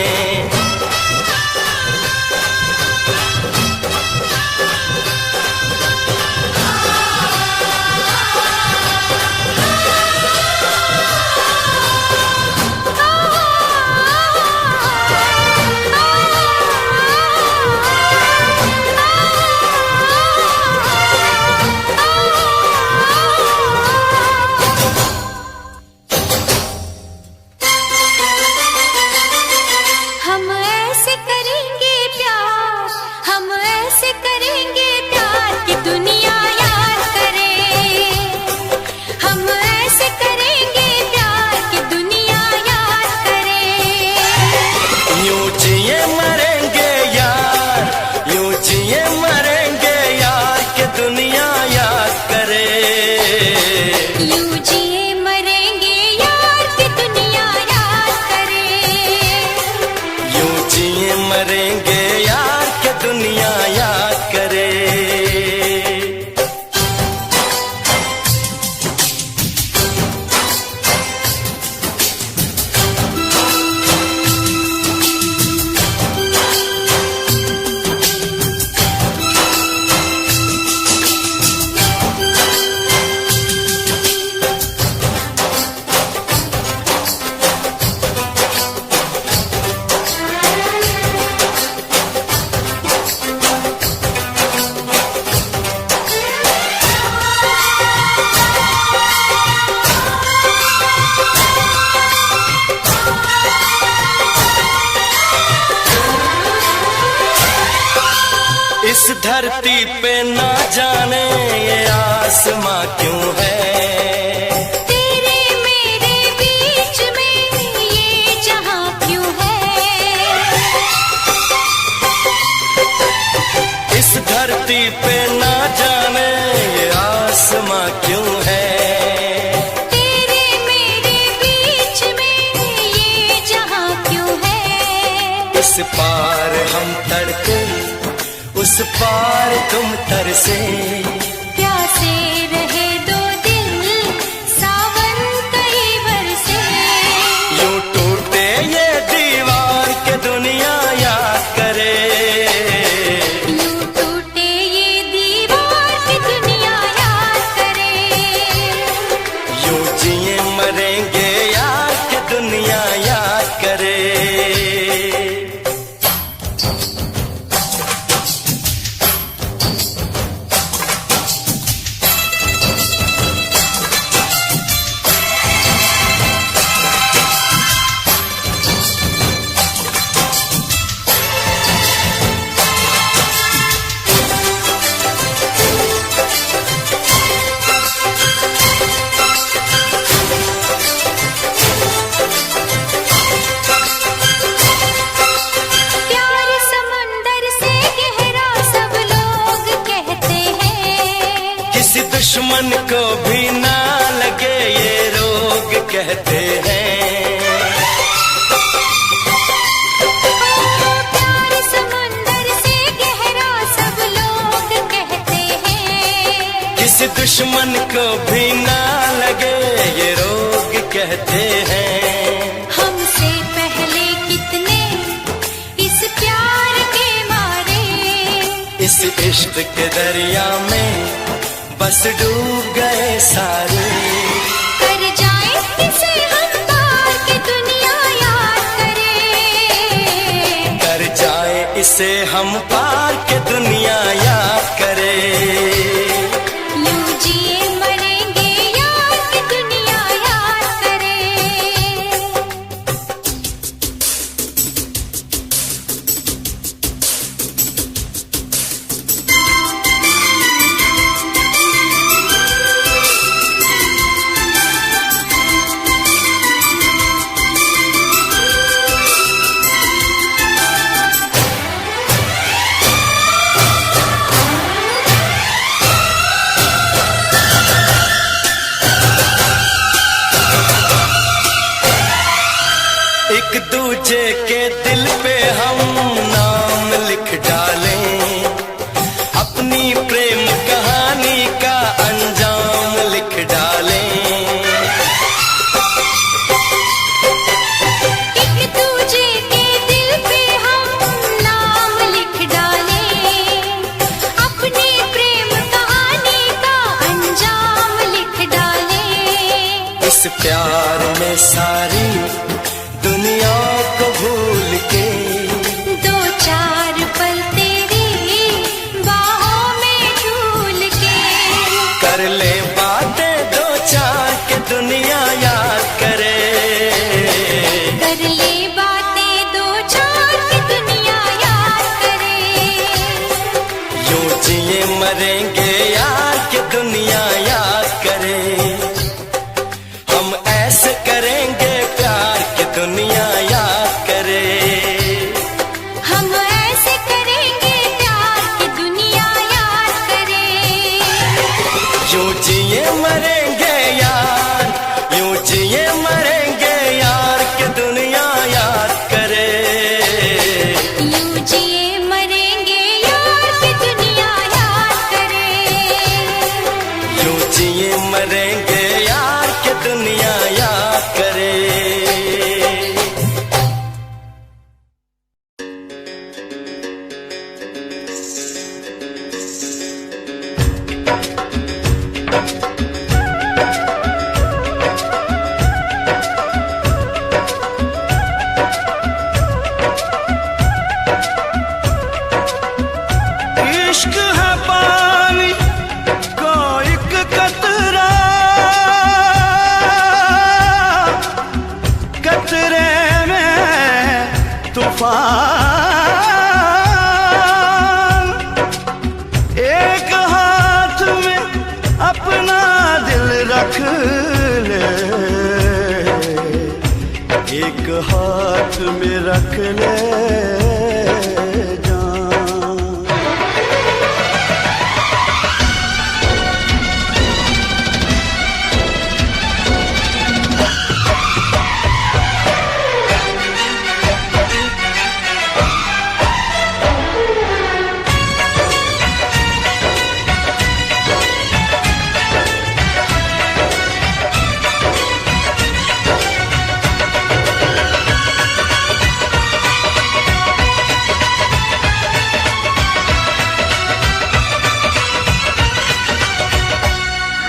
इस धरती पे ना जाने ये आसमां क्यों है, तेरे मेरे बीच में ये जहां क्यों है। इस धरती पे ना जाने ये आसमां क्यों है, तेरे मेरे बीच में ये जहां क्यों है। इस पार हम तड़के उस पार तुम तरसे, प्यासे रहे दो दिल सावन कई बरसे। यूं टूटे ये दीवार के दुनिया याद करे, यूं टूटे ये दीवार की दुनिया याद करे। यूं जिए मरेंगे यार के दुनिया याद करे। दुश्मन को भी ना लगे ये रोग कहते हैं, प्यार समंदर से गहरा सब लोग कहते हैं। किसी दुश्मन को भी ना लगे ये रोग कहते हैं। हमसे पहले कितने इस प्यार के मारे, इस इश्क के दरिया में बस डूब गए सारे। कर जाए इसे हम पार के दुनिया याद करे, कर जाए इसे हम पार के दुनिया याद करे। यूं जिए मरेंगे यार की दुनिया याद करे। एक दूजे के दिल पे हम नाम लिख डालें, अपनी प्रेम कहानी का अंजाम इस प्यार में सारी दुनिया को भूल के दो चार पल तेरी बाहों में झूल के कर ले बातें दो चार के दुनिया याद करे। कर ले बातें दो चार की दुनिया याद करे। यूं जिए मरेंगे यार के दुनिया याद करे। हम ऐसे करेंगे प्यार के दुनिया याद करे। हम ऐसे करेंगे प्यार की दुनिया याद करे। यूं जिए मरेंगे यार, यूं जिए मरेंगे यार के दुनिया याद करे। यूं जिए मरेंगे यार की दुनिया याद करे। यूं जिए मरेंगे यार के दुनिया याद करे। इश्क है पानी का एक कतरा, कतरे में तूफान। एक हाथ में अपना दिल रख ले, एक हाथ में रख ले जान।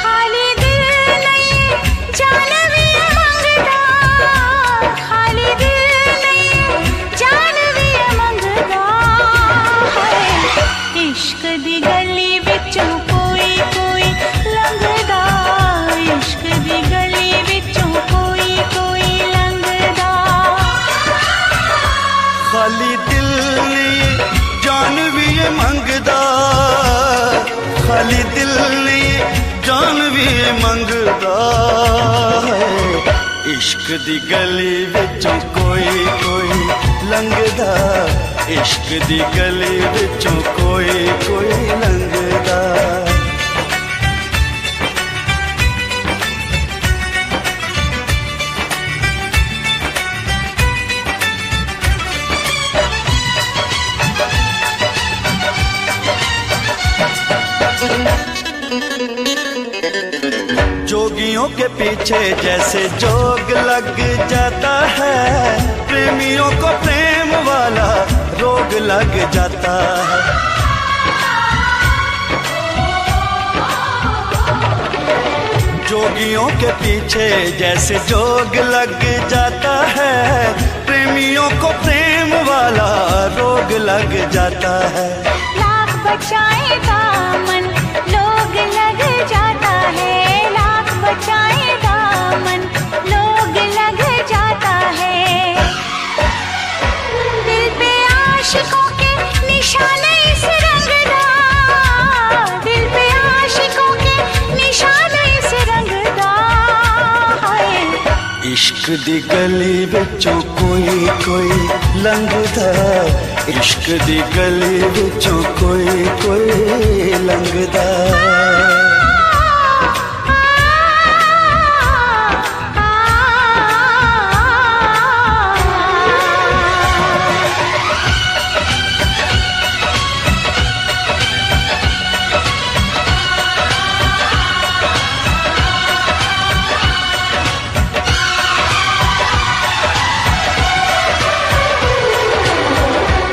खाली दिल नहीं जान भी मंगदा, खाली दिल नहीं जान भी मंगदा है। इश्क दी गली विचों कोई कोई लंघदा, इश्क दी गली विचों कोई कोई लंघदा। खाली दिल नहीं जान भी ये मंगदा, खाली दिल नहीं जान भी ये मंगदा है। इश्क दी गली विचों कोई कोई लंघदा, इश्क दी गली विचों कोई कोई लंघदा। जोगियों के पीछे जैसे जोग लग जाता है, प्रेमियों को प्रेम वाला रोग लग जाता है। जोगियों के पीछे जैसे जोग लग जाता है, प्रेमियों को प्रेम वाला रोग लग जाता है। लाख बचाए दामन लोग लग जाता है, लाख बचाए दामन लोग लग जाता है। दिल पे आशिकों के निशाने इस रंगदा, दिल पे आशिकों के निशाने इस रंगदा है। इश्क दी गली विचों कोई कोई लंघदा, इश्क दी गली विचों कोई कोई लंघदा।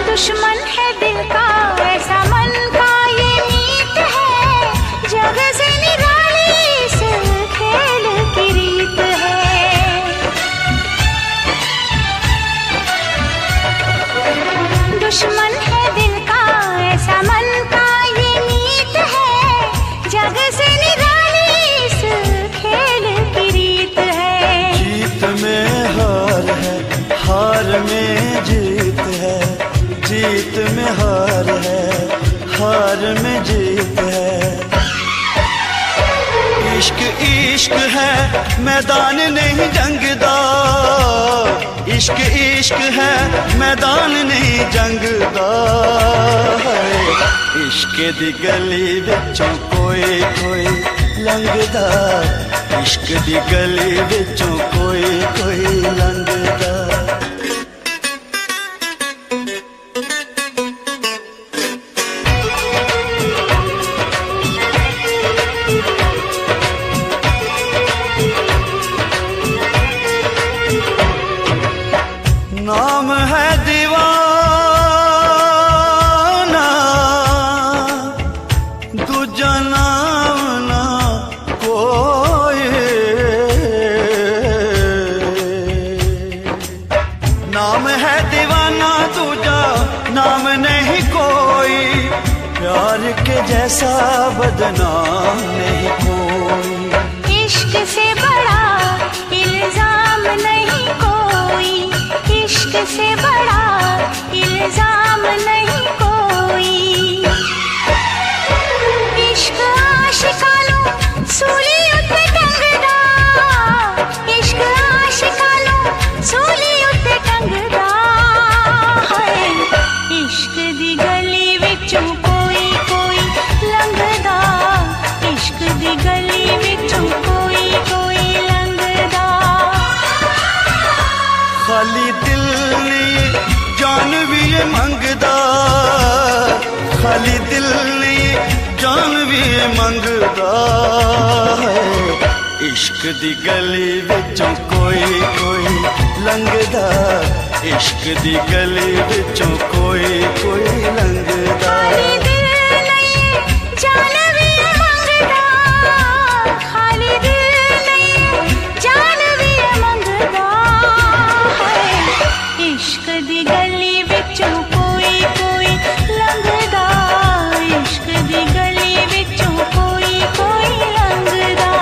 दुश्मन है दिल का ऐसा मन का ये मीत है, जग इश्क है मैदान नहीं जंग दा, इश्क इश्क है मैदान नहीं जंग दा। इश्क दी गली विचों कोई कोई लंघदा, इश्क दी गली विचों कोई कोई लंघदा। नाम है दीवाना, दूजा नाम ना कोई। नाम है दीवाना, दूजा नाम नहीं कोई। प्यार के जैसा बदनाम नहीं कोई। इश्क से बड़ा इल्जाम नहीं कोई, इश्क से बड़ा इल्जाम नहीं कोई। इश्क आशिकानू सूली उत्ते टंगदा, इश्क आशिकानू सूली उत्ते टंगदा है। इश्क दी गली विचों कोई कोई लंघदा, इश्क दी गली विचों कोई कोई लंघदा। खाली दिल नहीं जान भी ये मंगदा, खाली दिल नहीं जान भी ये मंगदा है। इश्क दी गली विचों कोई कोई लंघदा, इश्क दी गली विचों कोई कोई लंघदा। खाली दिल नहीं जान भी ये मंगदा, खाली दिल नहीं जान भी ये मंगदा है। इश्क दी गली विचों कोई कोई लंघदा, इश्क दी गली विचों कोई कोई लंघदा।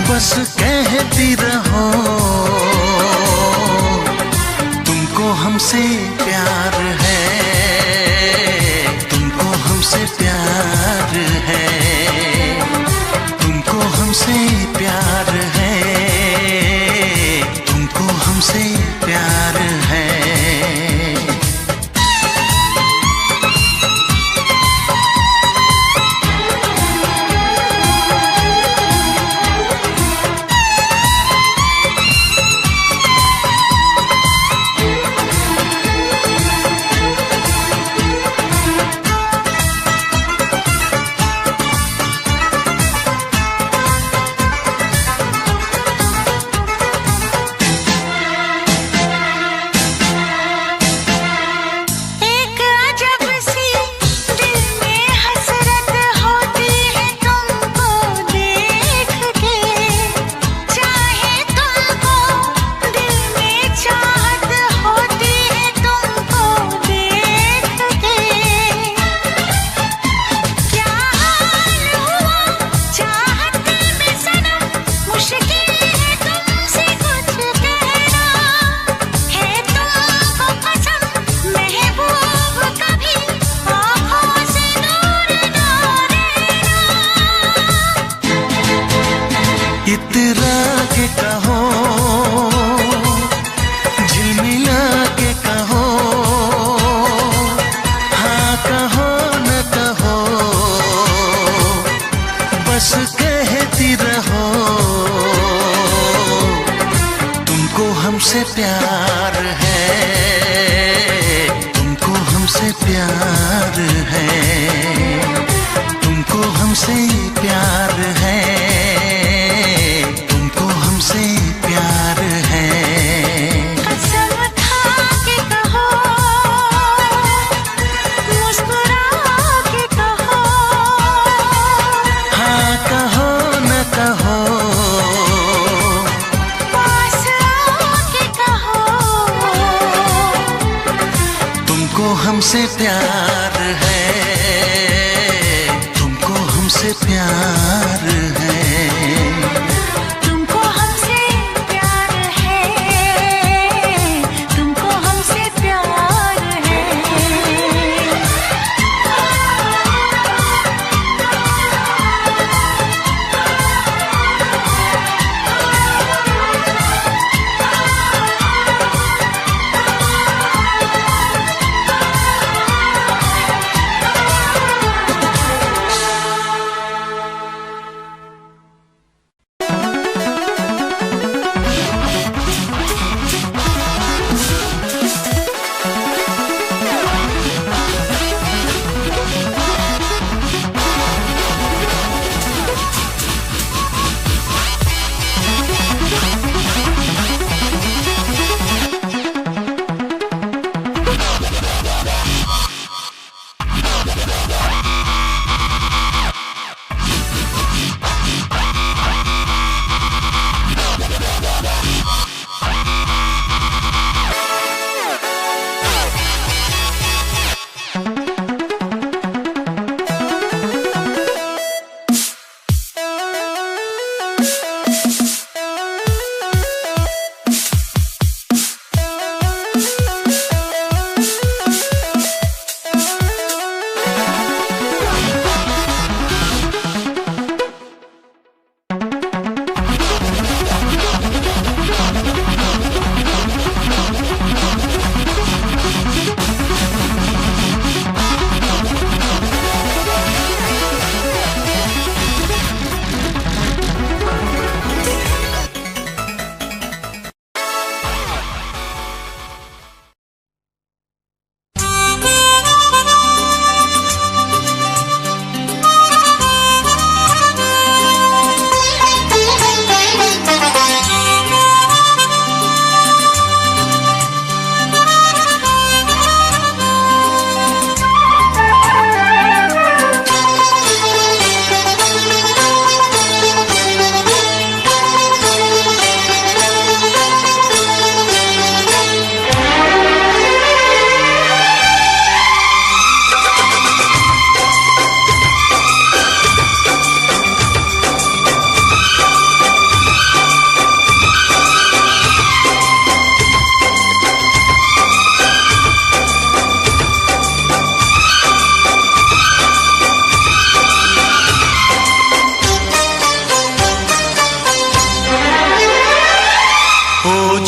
बस कहती रहो तुमको हमसे प्यार है, तुमको हमसे प्यार है, तुमको हमसे प्यार है, तुमको हमसे प्यार है। प्यार है, तुमको हमसे प्यार है, तुमको हमसे प्यार है, तुमको हमसे प्यार है। कसम खा के कहो, मुस्कुरा के कहो, हाँ कहो न कहो, पास आके कहो, तुमको हमसे प्यार है, तुमको हमसे प्यार है। तुमको हमसे प्यार है, तुमको हमसे प्यार है।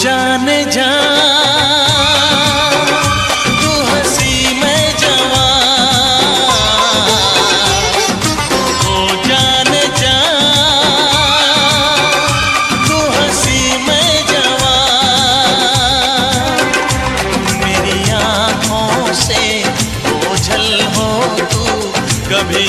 जाने जा तू हंसी मैं जवान, ओ जाने जा तू हंसी मैं जवान, मेरी आँखों से ओझल हो तू कभी